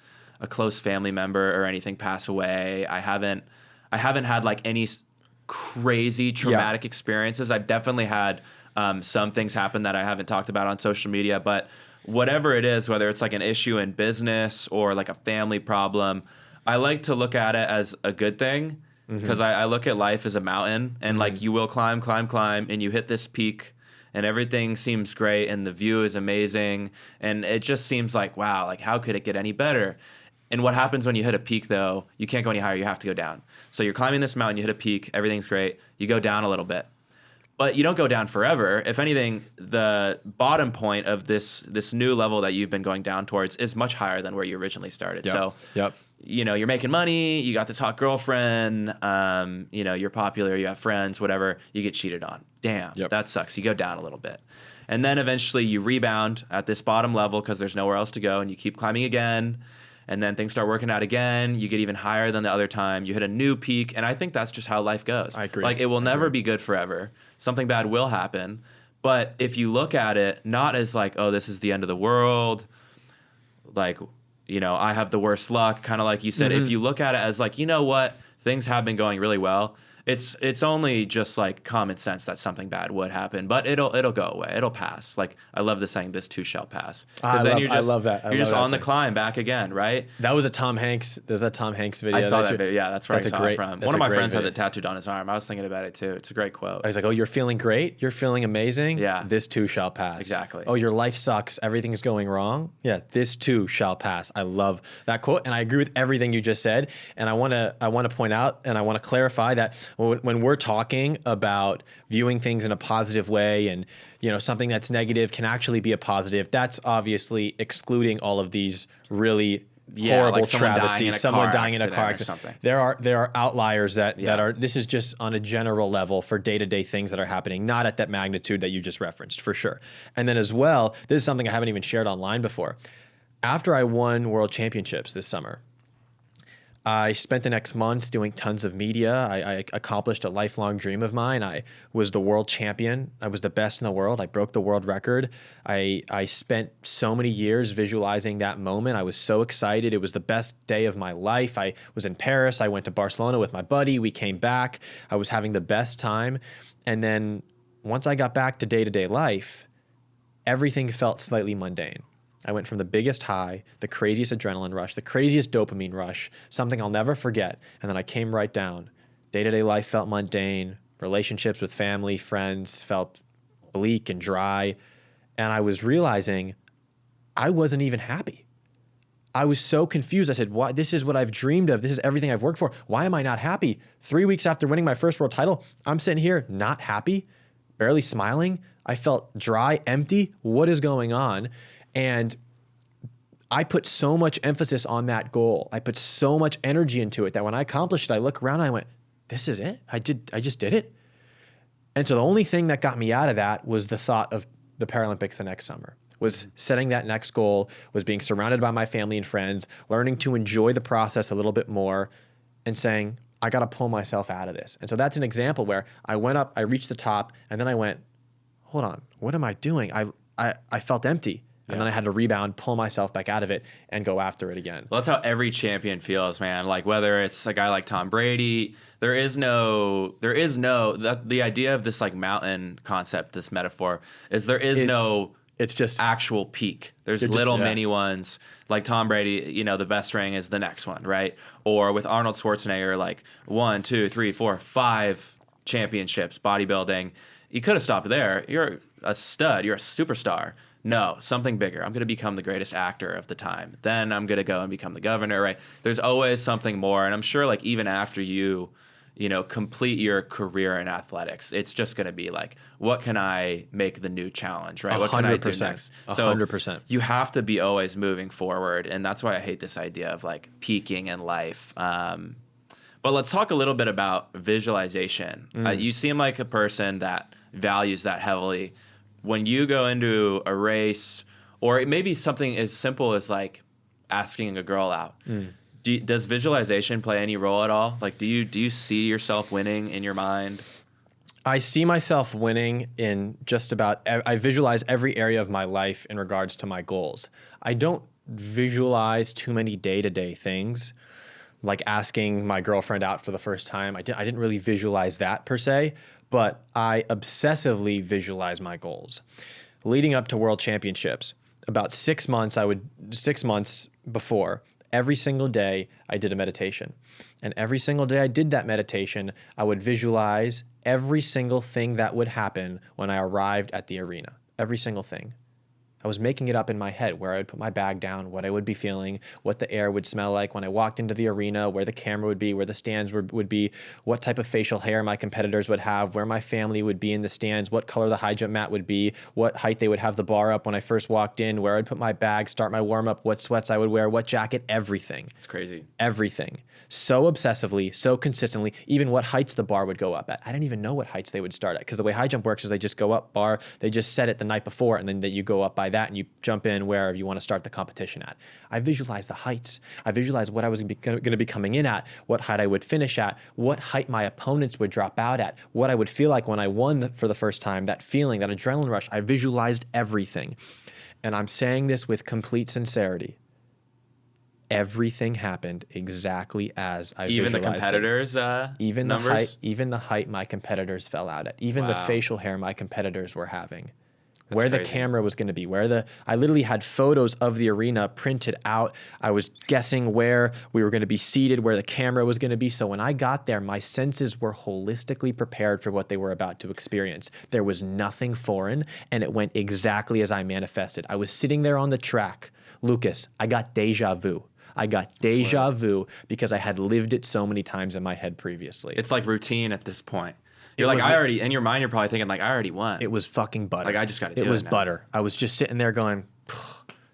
close family member or anything pass away. I haven't had like any crazy traumatic experiences. I've definitely had some things happen that I haven't talked about on social media, but whatever it is, whether it's like an issue in business or like a family problem, I like to look at it as a good thing because I look at life as a mountain and like you will climb and you hit this peak and everything seems great and the view is amazing and it just seems like, wow, like how could it get any better? And what happens when you hit a peak though, you can't go any higher, you have to go down. So you're climbing this mountain, you hit a peak, everything's great, you go down a little bit. But you don't go down forever. If anything, the bottom point of this new level that you've been going down towards is much higher than where you originally started. So, you're making money, you got this hot girlfriend, you're popular, you have friends, whatever, you get cheated on. Damn, that sucks. You go down a little bit. And then eventually you rebound at this bottom level because there's nowhere else to go and you keep climbing again. and then things start working out again. You get even higher than the other time. You hit a new peak, and I think that's just how life goes. I agree. Like, it will never be good forever. Something bad will happen. But if you look at it not as like, oh, this is the end of the world, like, you know, I have the worst luck, kind of like you said. If you look at it as like, you know what, things have been going really well, it's only just like common sense that something bad would happen, but it'll go away. It'll pass. Like, I love the saying, "This too shall pass." Because then I love that. You're just on the climb back again, right? That was a Tom Hanks. There's that Tom Hanks video. I saw that video. Yeah, that's where I saw it from. One of my friends has video. it tattooed on his arm. I was thinking about it too. It's a great quote. I was like, oh, you're feeling great? You're feeling amazing? Yeah. This too shall pass. Exactly. Oh, your life sucks. Everything's going wrong? Yeah, this too shall pass. I love that quote, and I agree with everything you just said. And I want to point out, and I want to clarify that when we're talking about viewing things in a positive way, and you know, something that's negative can actually be a positive, that's obviously excluding all of these really horrible like travesties, someone dying in a car accident. Something. There are outliers that are, this is just on a general level for day-to-day things that are happening, not at that magnitude that you just referenced, for sure. And then as well, this is something I haven't even shared online before. After I won world championships this summer, I spent the next month doing tons of media. I accomplished a lifelong dream of mine. I was the world champion. I was the best in the world. I broke the world record. I spent so many years visualizing that moment. I was so excited. It was the best day of my life. I was in Paris. I went to Barcelona with my buddy. We came back. I was having the best time. And then once I got back to day-to-day life, everything felt slightly mundane. I went from the biggest high, the craziest adrenaline rush, the craziest dopamine rush, something I'll never forget, and then I came right down. Day-to-day life felt mundane. Relationships with family, friends felt bleak and dry. And I was realizing I wasn't even happy. I was so confused. I said, "Why? This is what I've dreamed of. This is everything I've worked for. Why am I not happy?" 3 weeks after winning my first world title, I'm sitting here not happy, barely smiling. I felt dry, empty. What is going on? And I put so much emphasis on that goal. I put so much energy into it that when I accomplished it, I look around and I went, this is it? I just did it? And so the only thing that got me out of that was the thought of the Paralympics the next summer, was setting that next goal, was being surrounded by my family and friends, learning to enjoy the process a little bit more, and saying, I got to pull myself out of this. And so that's an example where I went up, I reached the top, and then I went, hold on, what am I doing? I felt empty. And then I had to rebound, pull myself back out of it, and go after it again. Well, that's how every champion feels, man. Like, whether it's a guy like Tom Brady, the idea of this like mountain concept, this metaphor, is it's just actual peak. There's little mini ones. Like Tom Brady, you know, the best ring is the next one, right? Or with Arnold Schwarzenegger, like 1, 2, 3, 4, 5 championships, bodybuilding. You could have stopped there. You're a stud. You're a superstar. No, something bigger. I'm going to become the greatest actor of the time. Then I'm going to go and become the governor, right? There's always something more. And I'm sure like even after you know, complete your career in athletics, it's just going to be like, what can I make the new challenge, right? 100%, what can I do next? So 100%. You have to be always moving forward. And that's why I hate this idea of like peaking in life. But let's talk a little bit about visualization. You seem like a person that values that heavily. When you go into a race, or it may be something as simple as like asking a girl out, does visualization play any role at all? Like, do you see yourself winning in your mind? I see myself winning in just about, I visualize every area of my life in regards to my goals. I don't visualize too many day-to-day things, like asking my girlfriend out for the first time. I didn't really visualize that per se, but I obsessively visualize my goals. Leading up to World Championships, about 6 months before, every single day I did a meditation. And every single day I did that meditation, I would visualize every single thing that would happen when I arrived at the arena. Every single thing. I was making it up in my head where I would put my bag down, what I would be feeling, what the air would smell like when I walked into the arena, where the camera would be, where the stands would be, what type of facial hair my competitors would have, where my family would be in the stands, what color the high jump mat would be, what height they would have the bar up when I first walked in, where I'd put my bag, start my warm up, what sweats I would wear, what jacket, everything. It's crazy. Everything. So obsessively, so consistently, even what heights the bar would go up at. I didn't even know what heights they would start at, because the way high jump works is they just go up bar, they just set it the night before, and then you go up by that and you jump in wherever you want to start the competition at. I visualized the heights. I visualized what I was going to be coming in at, what height I would finish at, what height my opponents would drop out at, what I would feel like when I won for the first time, that feeling, that adrenaline rush. I visualized everything. And I'm saying this with complete sincerity. Everything happened exactly as I visualized. Even the competitors' numbers? Even the height my competitors fell out at. Even the facial hair my competitors were having. That's where crazy. the camera was going to be, I literally had photos of the arena printed out. I was guessing where we were going to be seated, where the camera was going to be. So when I got there, my senses were holistically prepared for what they were about to experience. There was nothing foreign, and it went exactly as I manifested. I was sitting there on the track. Lukas, I got deja vu. I got deja vu because I had lived it so many times in my head previously. It's like routine at this point. You're like, I already, in your mind, you're probably thinking like, I already won. It was fucking butter. Like, I just got to do it. It was now. butter. I was just sitting there going,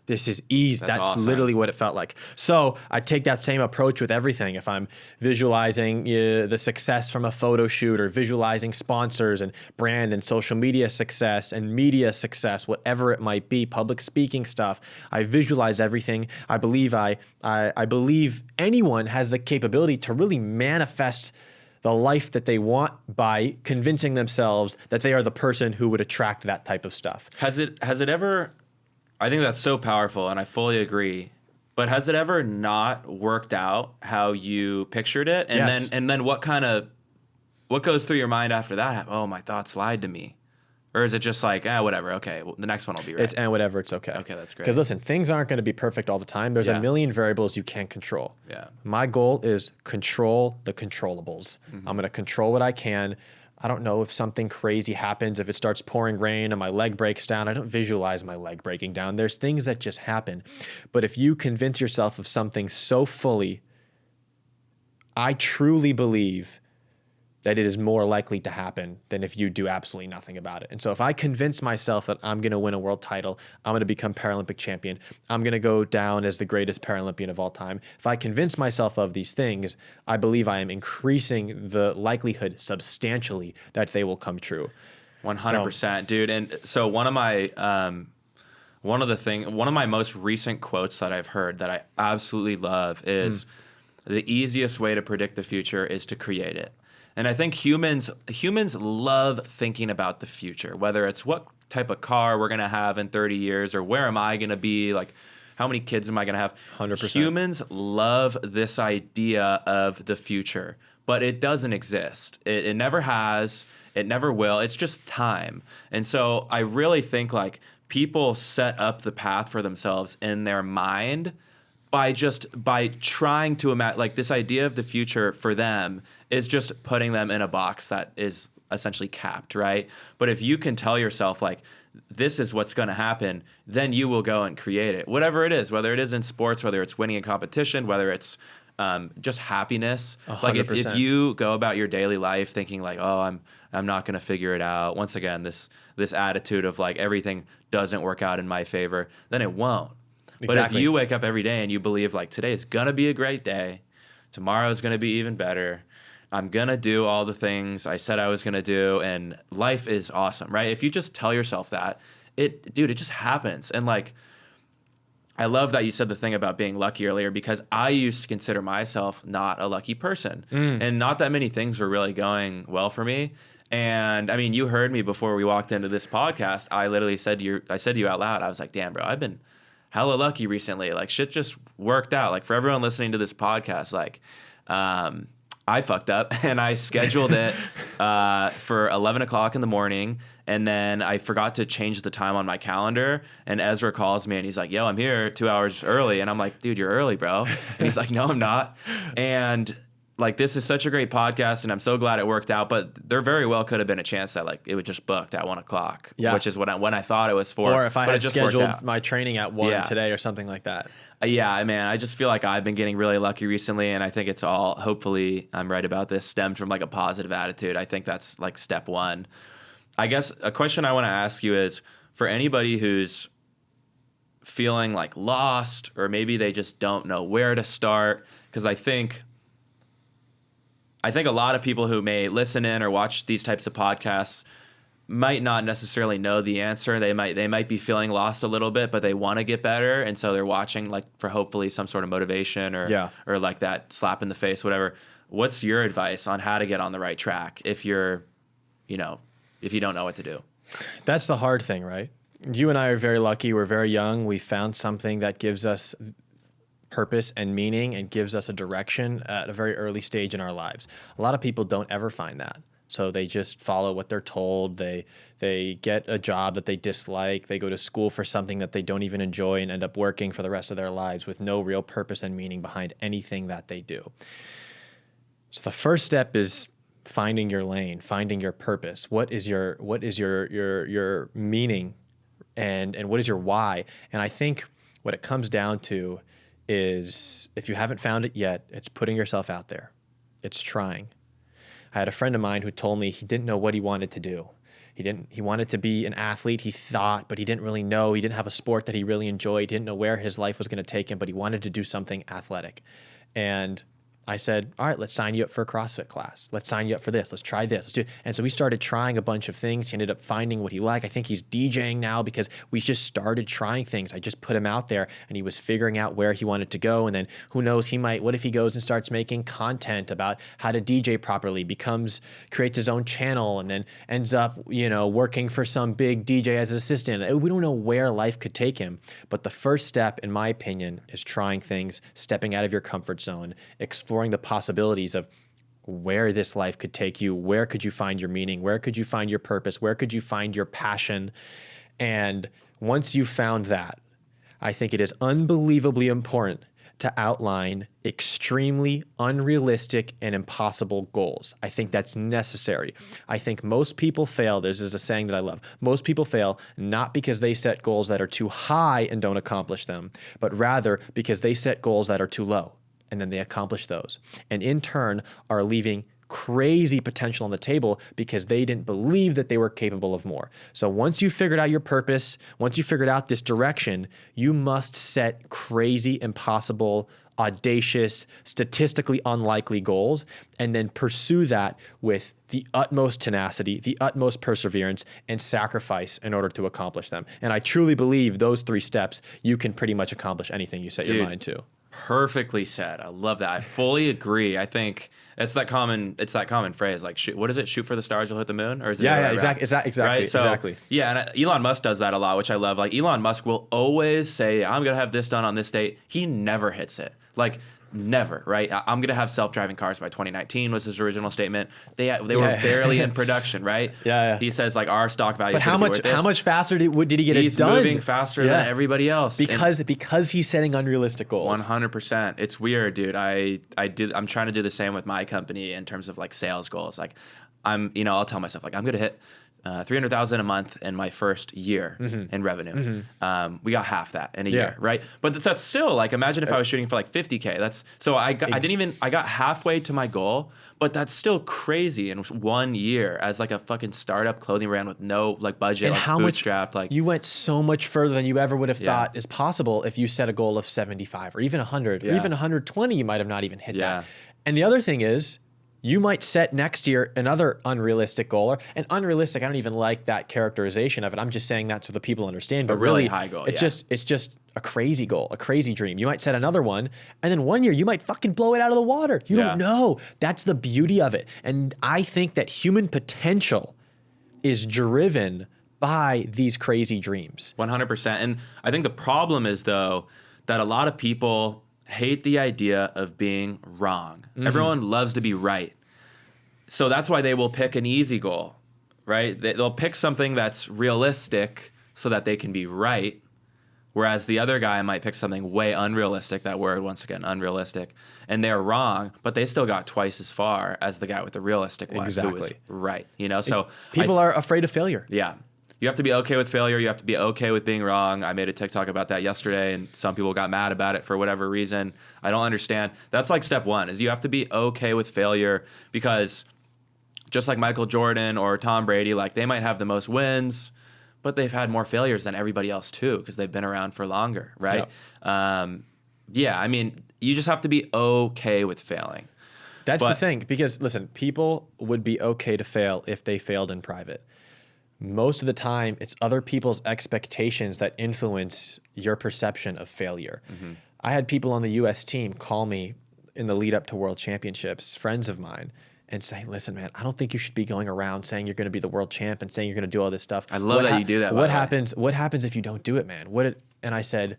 this is easy. That's awesome. literally what it felt like. So I take that same approach with everything. If I'm visualizing the success from a photo shoot or visualizing sponsors and brand and social media success and media success, whatever it might be, public speaking stuff, I visualize everything. I believe I believe anyone has the capability to really manifest the life that they want by convincing themselves that they are the person who would attract that type of stuff. Has it ever, I think that's so powerful and I fully agree, but has it ever not worked out how you pictured it? And Yes. then what goes through your mind after that? Oh, my thoughts lied to me. Or is it just like, whatever, okay, well, the next one will be right? It's whatever, it's okay. Okay, that's great. Because listen, things aren't going to be perfect all the time. There's a million variables you can't control. Yeah. My goal is control the controllables. Mm-hmm. I'm going to control what I can. I don't know if something crazy happens, if it starts pouring rain and my leg breaks down. I don't visualize my leg breaking down. There's things that just happen. But if you convince yourself of something so fully, I truly believe that it is more likely to happen than if you do absolutely nothing about it. And so if I convince myself that I'm going to win a world title, I'm going to become Paralympic champion, I'm going to go down as the greatest Paralympian of all time. If I convince myself of these things, I believe I am increasing the likelihood substantially that they will come true. 100%, dude. And so one of my most recent quotes that I've heard that I absolutely love is the easiest way to predict the future is to create it. And I think humans love thinking about the future, whether it's what type of car we're going to have in 30 years or where am I going to be, like how many kids am I going to have? 100%. Humans love this idea of the future, but it doesn't exist. It never has. It never will. It's just time. And so I really think like people set up the path for themselves in their mind by trying to imagine, like this idea of the future for them is just putting them in a box that is essentially capped, right? But if you can tell yourself like, this is what's going to happen, then you will go and create it. Whatever it is, whether it is in sports, whether it's winning a competition, whether it's just happiness. 100%. Like if you go about your daily life thinking like, oh, I'm not going to figure it out. Once again, this attitude of like everything doesn't work out in my favor, then it won't. Exactly. But if you wake up every day and you believe like today is going to be a great day, tomorrow is going to be even better, I'm going to do all the things I said I was going to do, and life is awesome, right? If you just tell yourself that, it just happens. And like, I love that you said the thing about being lucky earlier, because I used to consider myself not a lucky person. And not that many things were really going well for me. And I mean, you heard me before we walked into this podcast. I literally said to you out loud, I was like, damn, bro, I've been hella lucky recently. Like shit just worked out. Like for everyone listening to this podcast, like, I fucked up and I scheduled it for 11 o'clock in the morning. And then I forgot to change the time on my calendar. And Ezra calls me and he's like, yo, I'm here 2 hours early. And I'm like, dude, you're early, bro. And he's like, no, I'm not. And like, this is such a great podcast and I'm so glad it worked out. But there very well could have been a chance that like it would just booked at 1 o'clock, which is when I thought it was for. Or if I had scheduled my training at 1 today or something like that. Yeah, man, I just feel like I've been getting really lucky recently, and I think it's all, hopefully I'm right about this, stemmed from like a positive attitude. I think that's like step one. I guess a question I want to ask you is, for anybody who's feeling like lost, or maybe they just don't know where to start, because I think a lot of people who may listen in or watch these types of podcasts might not necessarily know the answer. They might be feeling lost a little bit, but they want to get better, and so they're watching like for hopefully some sort of motivation or like that slap in the face, whatever. What's your advice on how to get on the right track if you're, if you don't know what to do? That's the hard thing, right? You and I are very lucky. We're very young. We found something that gives us purpose and meaning and gives us a direction at a very early stage in our lives. A lot of people don't ever find that. So they just follow what they're told. They get a job that they dislike. They go to school for something that they don't even enjoy and end up working for the rest of their lives with no real purpose and meaning behind anything that they do. So the first step is finding your lane, finding your purpose. What is your meaning and what is your why? And I think what it comes down to is, if you haven't found it yet, it's putting yourself out there. It's trying. I had a friend of mine who told me he didn't know what he wanted to do. He wanted to be an athlete, he thought, but he didn't really know. He didn't have a sport that he really enjoyed. He didn't know where his life was going to take him, but he wanted to do something athletic. And I said, all right, let's sign you up for a CrossFit class. Let's sign you up for this. Let's try this. Let's do. And so we started trying a bunch of things. He ended up finding what he liked. I think he's DJing now because we just started trying things. I just put him out there and he was figuring out where he wanted to go. And then who knows, what if he goes and starts making content about how to DJ properly, creates his own channel and then ends up, working for some big DJ as an assistant. We don't know where life could take him. But the first step, in my opinion, is trying things, stepping out of your comfort zone, exploring the possibilities of where this life could take you. Where could you find your meaning? Where could you find your purpose? Where could you find your passion? And once you've found that, I think it is unbelievably important to outline extremely unrealistic and impossible goals. I think that's necessary. I think most people fail. This is a saying that I love. Most people fail not because they set goals that are too high and don't accomplish them, but rather because they set goals that are too low and then they accomplish those. And in turn are leaving crazy potential on the table because they didn't believe that they were capable of more. So once you figured out your purpose, once you figured out this direction, you must set crazy, impossible, audacious, statistically unlikely goals, and then pursue that with the utmost tenacity, the utmost perseverance, and sacrifice in order to accomplish them. And I truly believe those 3 steps, you can pretty much accomplish anything you set your mind to. Perfectly said. I love that. I fully agree. I think it's that common phrase, like, what is it? Shoot for the stars, you'll hit the moon? Or is it exactly. Right? So, exactly. Yeah, and Elon Musk does that a lot, which I love. Like, Elon Musk will always say, I'm going to have this done on this date. He never hits it. Like, never, right? I'm going to have self-driving cars by 2019 was his original statement. They were barely in production, right? Yeah. He says, like, our stock value. But how much faster did he get it done? He's moving faster than everybody else because he's setting unrealistic goals. 100%. It's weird, dude. I'm trying to do the same with my company in terms of like sales goals. Like, I'll tell myself, like, I'm going to hit $300,000 a month in my first year in revenue. We got half that in a year, right? But that's still, like, imagine if I was shooting for like 50K. I got halfway to my goal, but that's still crazy in 1 year as like a fucking startup clothing brand with no like budget, and like how bootstrapped. Like, you went so much further than you ever would have thought is possible if you set a goal of 75 or even 100 or even 120. You might have not even hit that. And the other thing is, you might set next year another unrealistic goal. And unrealistic, I don't even like that characterization of it. I'm just saying that so the people understand. But a really high goal. It's just a crazy goal, a crazy dream. You might set another one, and then 1 year you might fucking blow it out of the water. You don't know. That's the beauty of it. And I think that human potential is driven by these crazy dreams. 100%. And I think the problem is, though, that a lot of people hate the idea of being wrong. Everyone loves to be right. So that's why they will pick an easy goal, right? They'll pick something that's realistic so that they can be right, whereas the other guy might pick something way unrealistic, that word, once again, unrealistic, and they're wrong, but they still got twice as far as the guy with the realistic one who was right, So people are afraid of failure. Yeah. You have to be okay with failure. You have to be okay with being wrong. I made a TikTok about that yesterday, and some people got mad about it for whatever reason. I don't understand. That's like step 1, is you have to be okay with failure, because just like Michael Jordan or Tom Brady, like, they might have the most wins, but they've had more failures than everybody else too, because they've been around for longer, right? You just have to be okay with failing. That's the thing, because listen, people would be okay to fail if they failed in private. most of the time it's other people's expectations that influence your perception of failure. I had people on the US team call me in the lead up to world championships, friends of mine, and say, listen, man, I don't think you should be going around saying you're going to be the world champ and saying you're going to do all this stuff. I love that you do that. What happens if you don't do it, man? And I said,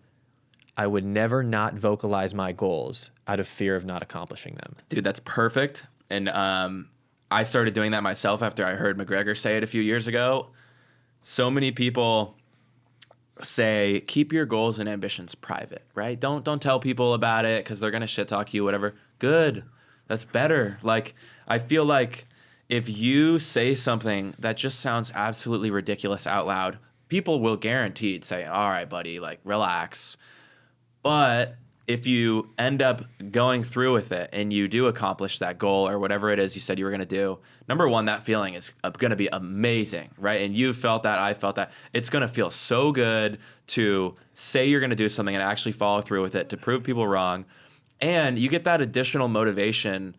I would never not vocalize my goals out of fear of not accomplishing them. Dude, that's perfect. And I started doing that myself after I heard McGregor say it a few years ago. So many people say, keep your goals and ambitions private, right? Don't tell people about it because they're going to shit talk you, whatever. Good. That's better. Like, I feel like if you say something that just sounds absolutely ridiculous out loud, people will guaranteed say, all right, buddy, like, relax. But if you end up going through with it and you do accomplish that goal or whatever it is you said you were going to do, number one, that feeling is going to be amazing, right? And you felt that, I felt that. It's going to feel so good to say you're going to do something and actually follow through with it, to prove people wrong. And you get that additional motivation.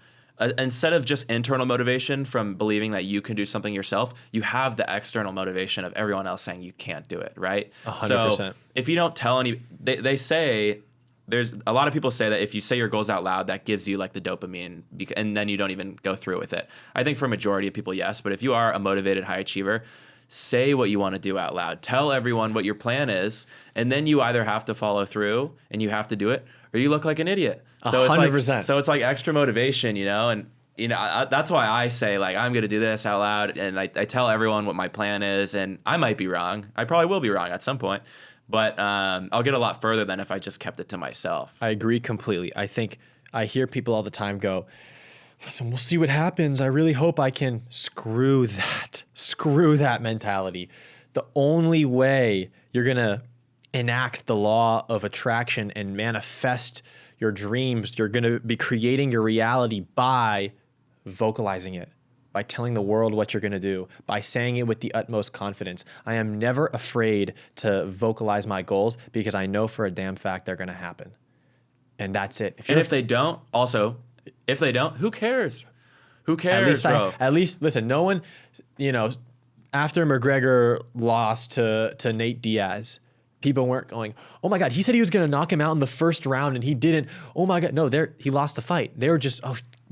Instead of just internal motivation from believing that you can do something yourself, you have the external motivation of everyone else saying you can't do it, right? 100%. So if you don't tell any, they say, there's a lot of people say that if you say your goals out loud, that gives you like the dopamine, and then you don't even go through with it. I think for a majority of people, yes. But if you are a motivated high achiever, say what you want to do out loud. Tell everyone what your plan is, and then you either have to follow through and you have to do it, or you look like an idiot. So 100%. It's like extra motivation, you know. And that's why I say, like, I'm going to do this out loud, and I tell everyone what my plan is, and I might be wrong. I probably will be wrong at some point. But I'll get a lot further than if I just kept it to myself. I agree completely. I think I hear people all the time go, listen, we'll see what happens. I really hope I can. Screw that mentality. The only way you're going to enact the law of attraction and manifest your dreams, you're going to be creating your reality by vocalizing it, by telling the world what you're going to do, by saying it with the utmost confidence. I am never afraid to vocalize my goals because I know for a damn fact they're going to happen. And that's it. If they don't, who cares? Who cares, at least, listen, no one, after McGregor lost to Nate Diaz, people weren't going, oh my God, he said he was going to knock him out in the first round and he didn't. Oh my God, no, he lost the fight. They were just,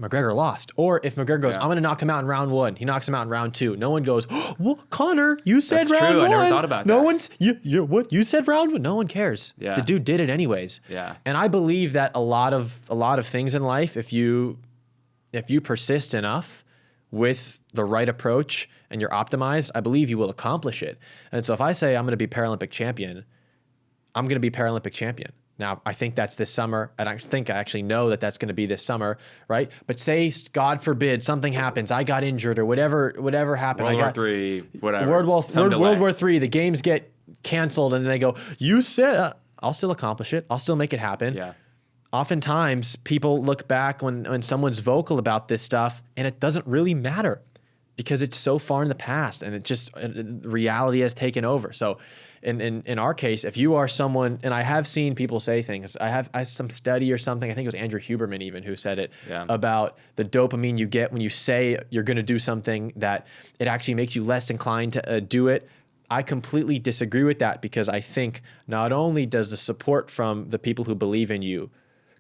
McGregor lost. Or if McGregor goes, I'm going to knock him out in round 1, he knocks him out in round 2. No one goes, well, Connor, you said That's round true. 1. I never thought about no that. one's, what, you said round 1? No one cares. Yeah. The dude did it anyways. Yeah. And I believe that a lot of things in life, if you persist enough with the right approach and you're optimized, I believe you will accomplish it. And so if I say I'm going to be Paralympic champion, I'm going to be Paralympic champion. Now, I think that's this summer. I actually know that that's going to be this summer, right? But say, God forbid, something happens. I got injured or whatever happened. World War III, whatever. World War III, the games get canceled and they go, you said, I'll still accomplish it. I'll still make it happen. Yeah. Oftentimes, people look back when someone's vocal about this stuff and it doesn't really matter because it's so far in the past and reality has taken over. So in our case, if you are someone, and I have seen people say things, I some study or something, I think it was Andrew Huberman even who said it, about the dopamine you get when you say you're going to do something, that it actually makes you less inclined to do it. I completely disagree with that because I think not only does the support from the people who believe in you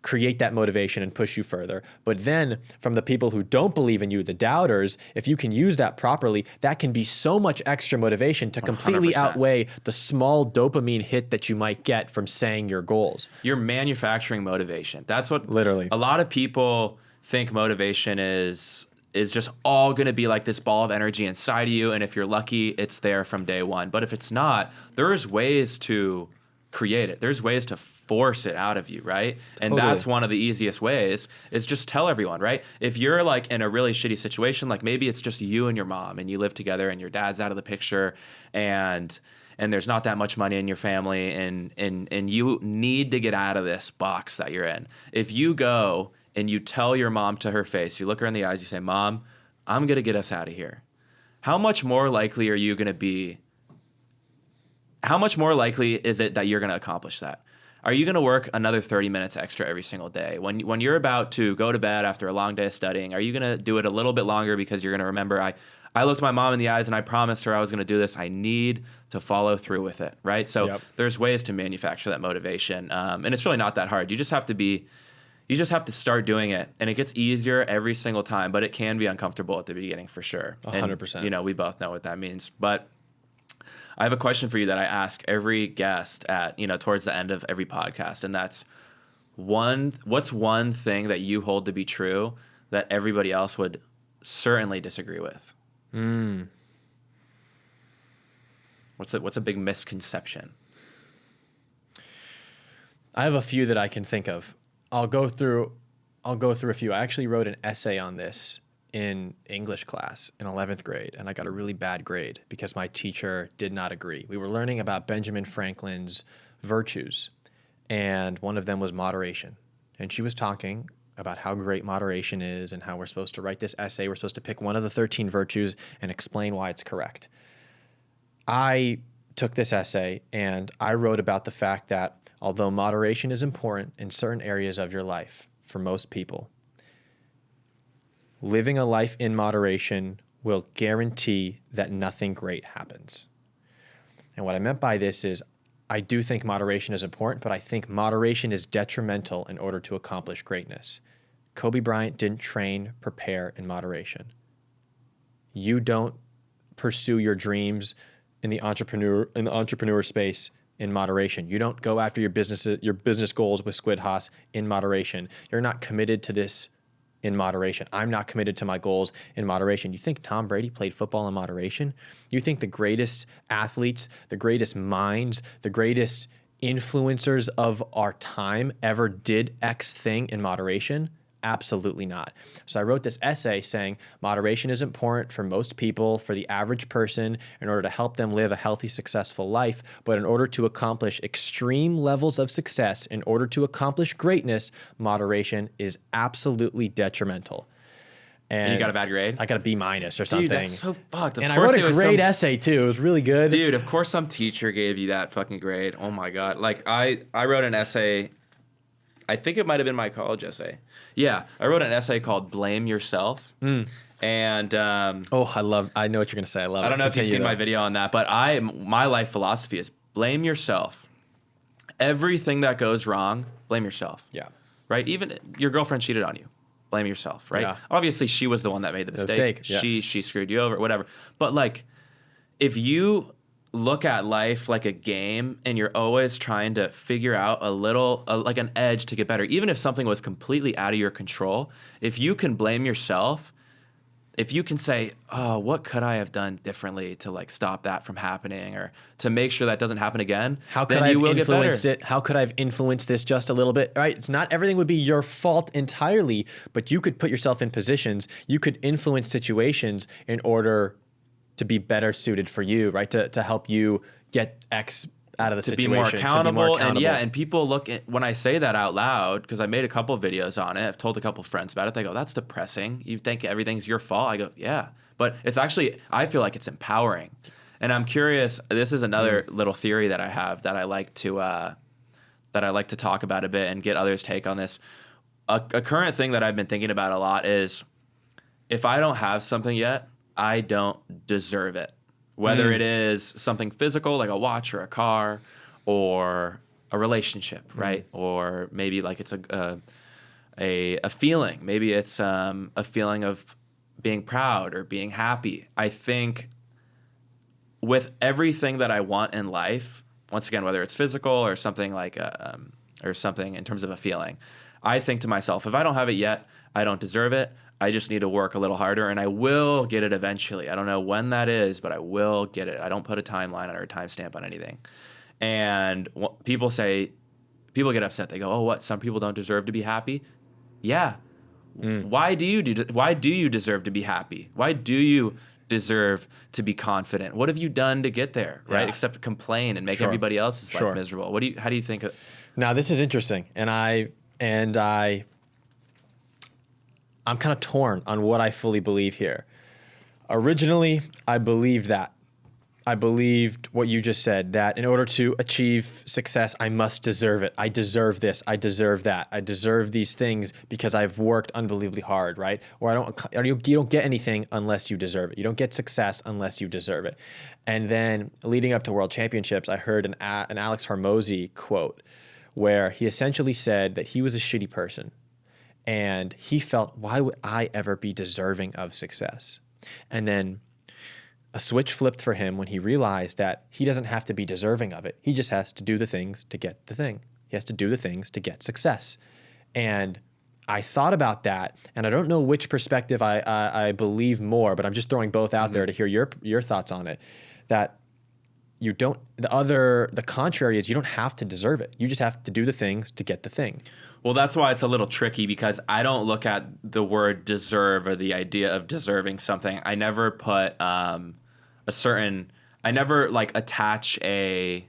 create that motivation and push you further, but then from the people who don't believe in you, the doubters, if you can use that properly, that can be so much extra motivation to completely 100%. outweigh the small dopamine hit that you might get from saying your goals. You're manufacturing motivation. That's what literally a lot of people think motivation is just all going to be like this ball of energy inside of you, and if you're lucky, it's there from day one. But if it's not, there's ways to create it. There's ways to force it out of you, right? And Totally. That's one of the easiest ways, is just tell everyone, right? If you're like in a really shitty situation, like maybe it's just you and your mom and you live together and your dad's out of the picture and there's not that much money in your family and you need to get out of this box that you're in. If you go and you tell your mom to her face, you look her in the eyes, you say, Mom, I'm going to get us out of here. How much more likely are you going to be? How much more likely is it that you're going to accomplish that? are you going to work another 30 minutes extra every single day? When you're about to go to bed after a long day of studying, are you going to do it a little bit longer because you're going to remember, I looked my mom in the eyes and I promised her I was going to do this. I need to follow through with it, right? So there's ways to manufacture that motivation. And it's really not that hard. You just have to start doing it, and it gets easier every single time, but it can be uncomfortable at the beginning for sure. 100%. And, we both know what that means. But I have a question for you that I ask every guest at, towards the end of every podcast, and that's what's one thing that you hold to be true that everybody else would certainly disagree with? What's a big misconception? I have a few that I can think of. I'll go through a few. I actually wrote an essay on this in English class in 11th grade, and I got a really bad grade because my teacher did not agree. We were learning about Benjamin Franklin's virtues, and one of them was moderation. And she was talking about how great moderation is and how we're supposed to write this essay. We're supposed to pick one of the 13 virtues and explain why it's correct. I took this essay and I wrote about the fact that although moderation is important in certain areas of your life for most people, living a life in moderation will guarantee that nothing great happens. And what I meant by this is I do think moderation is important, but I think moderation is detrimental in order to accomplish greatness. Kobe Bryant didn't train, prepare in moderation. You don't pursue your dreams in the entrepreneur space in moderation. You don't go after your business goals with Squid Haas in moderation. You're not committed to this in moderation. I'm not committed to my goals in moderation. You think Tom Brady played football in moderation? You think the greatest athletes, the greatest minds, the greatest influencers of our time ever did X thing in moderation? Absolutely not. So I wrote this essay saying moderation is important for most people, for the average person, in order to help them live a healthy, successful life. But in order to accomplish extreme levels of success, in order to accomplish greatness, moderation is absolutely detrimental. And you got a bad grade? I got a B- or something. Dude, that's so fucked. And I wrote a great essay too. It was really good. Dude, of course some teacher gave you that fucking grade. Oh my God. Like I wrote an essay. I think it might have been my college essay. Yeah, I wrote an essay called "Blame Yourself," and I know what you're gonna say. I love it. I don't know if you've seen my video on that, but my life philosophy is blame yourself. Everything that goes wrong, blame yourself. Yeah. Right. Even your girlfriend cheated on you, blame yourself. Right. Yeah. Obviously, she was the one that made the mistake. Yeah. She screwed you over, whatever. But like, if you look at life like a game and you're always trying to figure out like an edge to get better, even if something was completely out of your control, if you can blame yourself, if you can say, oh, what could I have done differently to like stop that from happening or to make sure that doesn't happen again, how could I have influenced it? How could I have influenced this just a little bit? Right? It's not everything would be your fault entirely, but you could put yourself in positions, you could influence situations in order to be better suited for you, right? To help you get X out of the situation. To be more accountable. And people look at, when I say that out loud, because I made a couple of videos on it, I've told a couple of friends about it, they go, that's depressing. You think everything's your fault? I go, yeah. But it's actually, I feel like it's empowering. And I'm curious, this is another little theory that I have that I like to talk about a bit and get others' take on this. A current thing that I've been thinking about a lot is if I don't have something yet, I don't deserve it. Whether it is something physical like a watch or a car or a relationship, right? Or maybe like it's a feeling. Maybe it's a feeling of being proud or being happy. I think with everything that I want in life, once again, whether it's physical or something like or something in terms of a feeling, I think to myself, if I don't have it yet, I don't deserve it. I just need to work a little harder, and I will get it eventually. I don't know when that is, but I will get it. I don't put a timeline or a timestamp on anything. And people get upset. They go, "Oh, what? Some people don't deserve to be happy?" Yeah. Why do you deserve to be happy? Why do you deserve to be confident? What have you done to get there, right? Yeah. Except complain and make everybody else's life miserable. How do you think? Now, this is interesting, and I'm kind of torn on what I fully believe here. Originally, I believed that. I believed what you just said, that in order to achieve success, I must deserve it. I deserve this. I deserve that. I deserve these things because I've worked unbelievably hard, right? Or you don't get anything unless you deserve it. You don't get success unless you deserve it. And then leading up to World Championships, I heard an Alex Hormozy quote where he essentially said that he was a shitty person. And he felt, why would I ever be deserving of success? And then a switch flipped for him when he realized that he doesn't have to be deserving of it. He just has to do the things to get the thing. He has to do the things to get success. And I thought about that, and I don't know which perspective I believe more, but I'm just throwing both out there to hear your thoughts on it. That you don't, the contrary is you don't have to deserve it. You just have to do the things to get the thing. Well, that's why it's a little tricky, because I don't look at the word deserve or the idea of deserving something. I never put I never like attach I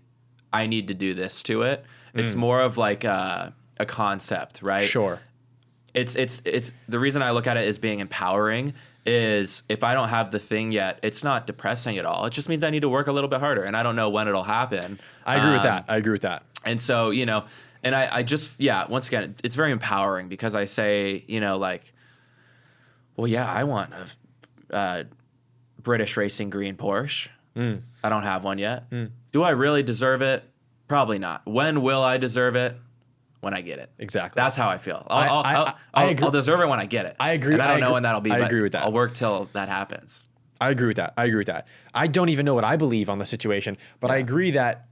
need to do this to it. It's more of like a concept, right? Sure. It's the reason I look at it as being empowering is if I don't have the thing yet, it's not depressing at all. It just means I need to work a little bit harder, and I don't know when it'll happen. I agree with that. And so, and I just, once again, it's very empowering because I say, like, well, yeah, I want a British Racing Green Porsche. I don't have one yet. Do I really deserve it? Probably not. When will I deserve it? When I get it. Exactly. That's how I feel. I'll deserve it when I get it. I agree. And I don't know when that'll be. I agree with that. I'll work till that happens. I agree with that. I don't even know what I believe on the situation, but I agree that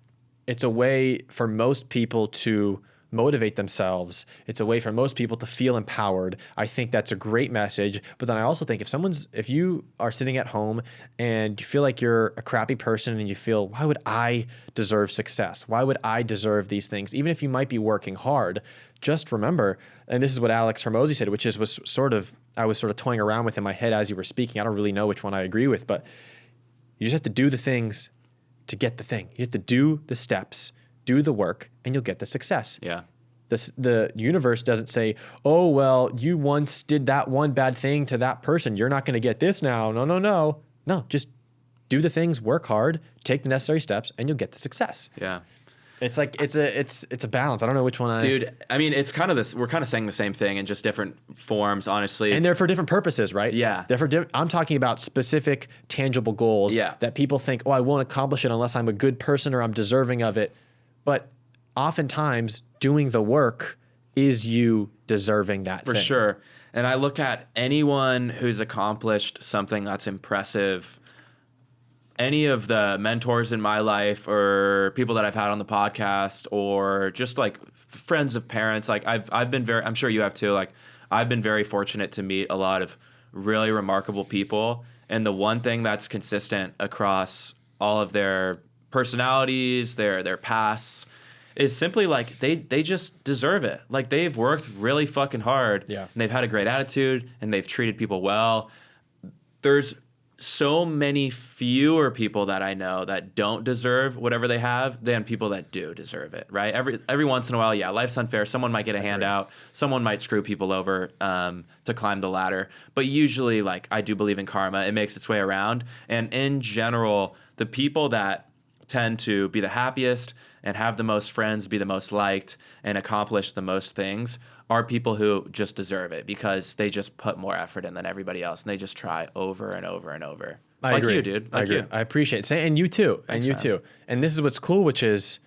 it's a way for most people to motivate themselves. It's a way for most people to feel empowered. I think that's a great message. But then I also think if you are sitting at home and you feel like you're a crappy person and you feel, why would I deserve success? Why would I deserve these things? Even if you might be working hard, just remember, and this is what Alex Hormozy said, which I was sort of toying around with in my head as you were speaking. I don't really know which one I agree with, but you just have to do the things to get the thing. You have to do the steps, do the work, and you'll get the success. Yeah. The universe doesn't say, oh, well, you once did that one bad thing to that person. You're not going to get this now. No. No, just do the things, work hard, take the necessary steps, and you'll get the success. Yeah. It's like it's a balance. I don't know which one Dude, I mean, it's kind of this. We're kind of saying the same thing in just different forms, honestly. And they're for different purposes, right? Yeah. I'm talking about specific, tangible goals that people think, oh, I won't accomplish it unless I'm a good person or I'm deserving of it. But oftentimes, doing the work is you deserving that thing. For sure. And I look at anyone who's accomplished something that's impressive, any of the mentors in my life or people that I've had on the podcast or just like friends of parents, like I've been I'm sure you have too, like I've been very fortunate to meet a lot of really remarkable people. And the one thing that's consistent across all of their personalities, their pasts, is simply like they just deserve it. Like they've worked really fucking hard. Yeah. And they've had a great attitude and they've treated people well. There's so many fewer people that I know that don't deserve whatever they have than people that do deserve it, right? Every once in a while, life's unfair. Someone might get a handout. Someone might screw people over to climb the ladder. But usually, like, I do believe in karma. It makes its way around. And in general, the people that tend to be the happiest and have the most friends, be the most liked, and accomplish the most things are people who just deserve it because they just put more effort in than everybody else, and they just try over and over and over. I like agree. You, dude. Like I agree. You. I appreciate it. And you too. Thanks, and you man. too. And this is what's cool, which is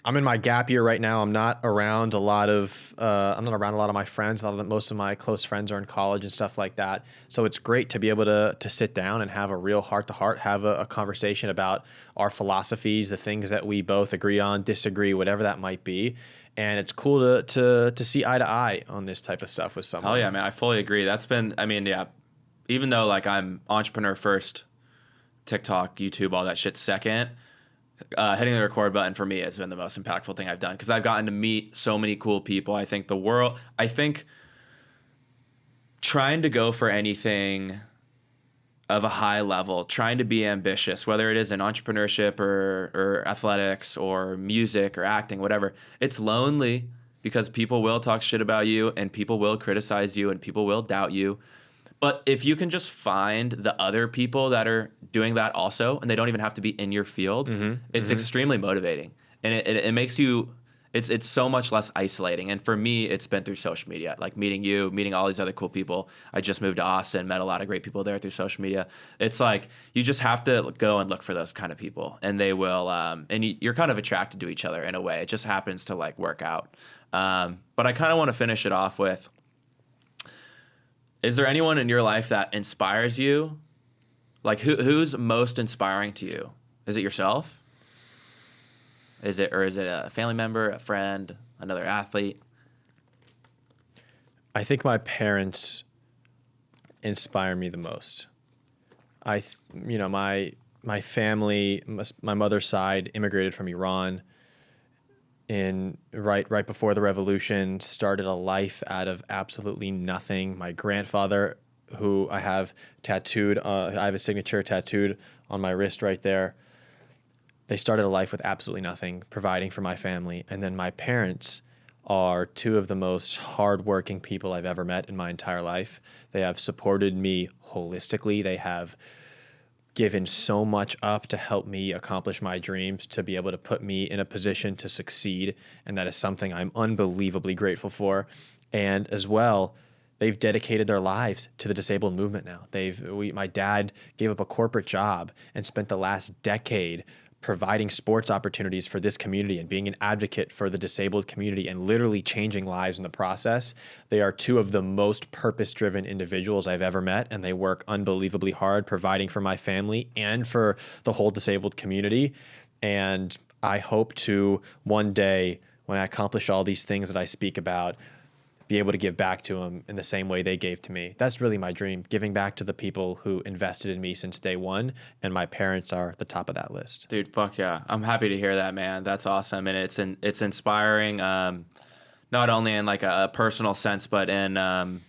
I'm in my gap year right now. I'm not around a lot of my friends. Most of my close friends are in college and stuff like that. So it's great to be able to sit down and have a real heart-to-heart, have a conversation about our philosophies, the things that we both agree on, disagree, whatever that might be. And it's cool to see eye to eye on this type of stuff with someone. Oh yeah, man, I fully agree. That's been, even though like I'm entrepreneur first, TikTok, YouTube, all that shit second, hitting the record button for me has been the most impactful thing I've done because I've gotten to meet so many cool people. I think trying to go for anything of a high level, trying to be ambitious, whether it is in entrepreneurship or athletics or music or acting, whatever, it's lonely because people will talk shit about you and people will criticize you and people will doubt you. But if you can just find the other people that are doing that also, and they don't even have to be in your field, it's extremely motivating. And it makes you, it's so much less isolating. And for me, it's been through social media, like meeting you, meeting all these other cool people. I just moved to Austin, met a lot of great people there through social media. It's like, you just have to go and look for those kind of people, and they will, and you're kind of attracted to each other in a way. It just happens to like work out. But I kind of want to finish it off with, is there anyone in your life that inspires you? Like who's most inspiring to you? Is it yourself? Is it a family member, a friend, another athlete? I think my parents inspire me the most. My family, my mother's side immigrated from Iran right before the revolution, started a life out of absolutely nothing. My grandfather, who I have tattooed, I have a signature tattooed on my wrist right there. They started a life with absolutely nothing, providing for my family. And then my parents are two of the most hardworking people I've ever met in my entire life. They have supported me holistically. They have given so much up to help me accomplish my dreams, to be able to put me in a position to succeed. And that is something I'm unbelievably grateful for. And as well, they've dedicated their lives to the disabled movement now. My dad gave up a corporate job and spent the last decade providing sports opportunities for this community and being an advocate for the disabled community and literally changing lives in the process. They are two of the most purpose-driven individuals I've ever met, and they work unbelievably hard providing for my family and for the whole disabled community. And I hope to one day, when I accomplish all these things that I speak about, be able to give back to them in the same way they gave to me. That's really my dream, giving back to the people who invested in me since day one, and my parents are at the top of that list. Dude, fuck yeah. I'm happy to hear that, man. That's awesome. And it's inspiring, not only in like a personal sense, but in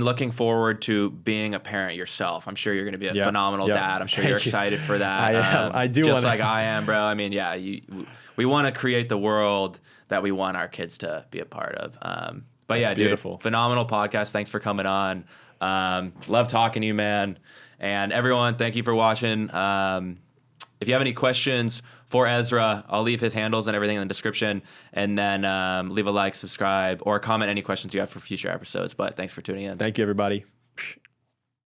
looking forward to being a parent yourself. I'm sure you're going to be a phenomenal dad. I'm sure you're excited for that. I am. I do. Just like I am, bro. I mean, yeah, we want to create the world that we want our kids to be a part of. But yeah, beautiful. Dude, phenomenal podcast. Thanks for coming on. Love talking to you, man. And everyone, thank you for watching. If you have any questions for Ezra, I'll leave his handles and everything in the description. And then leave a like, subscribe, or comment any questions you have for future episodes. But thanks for tuning in. Thank you, everybody.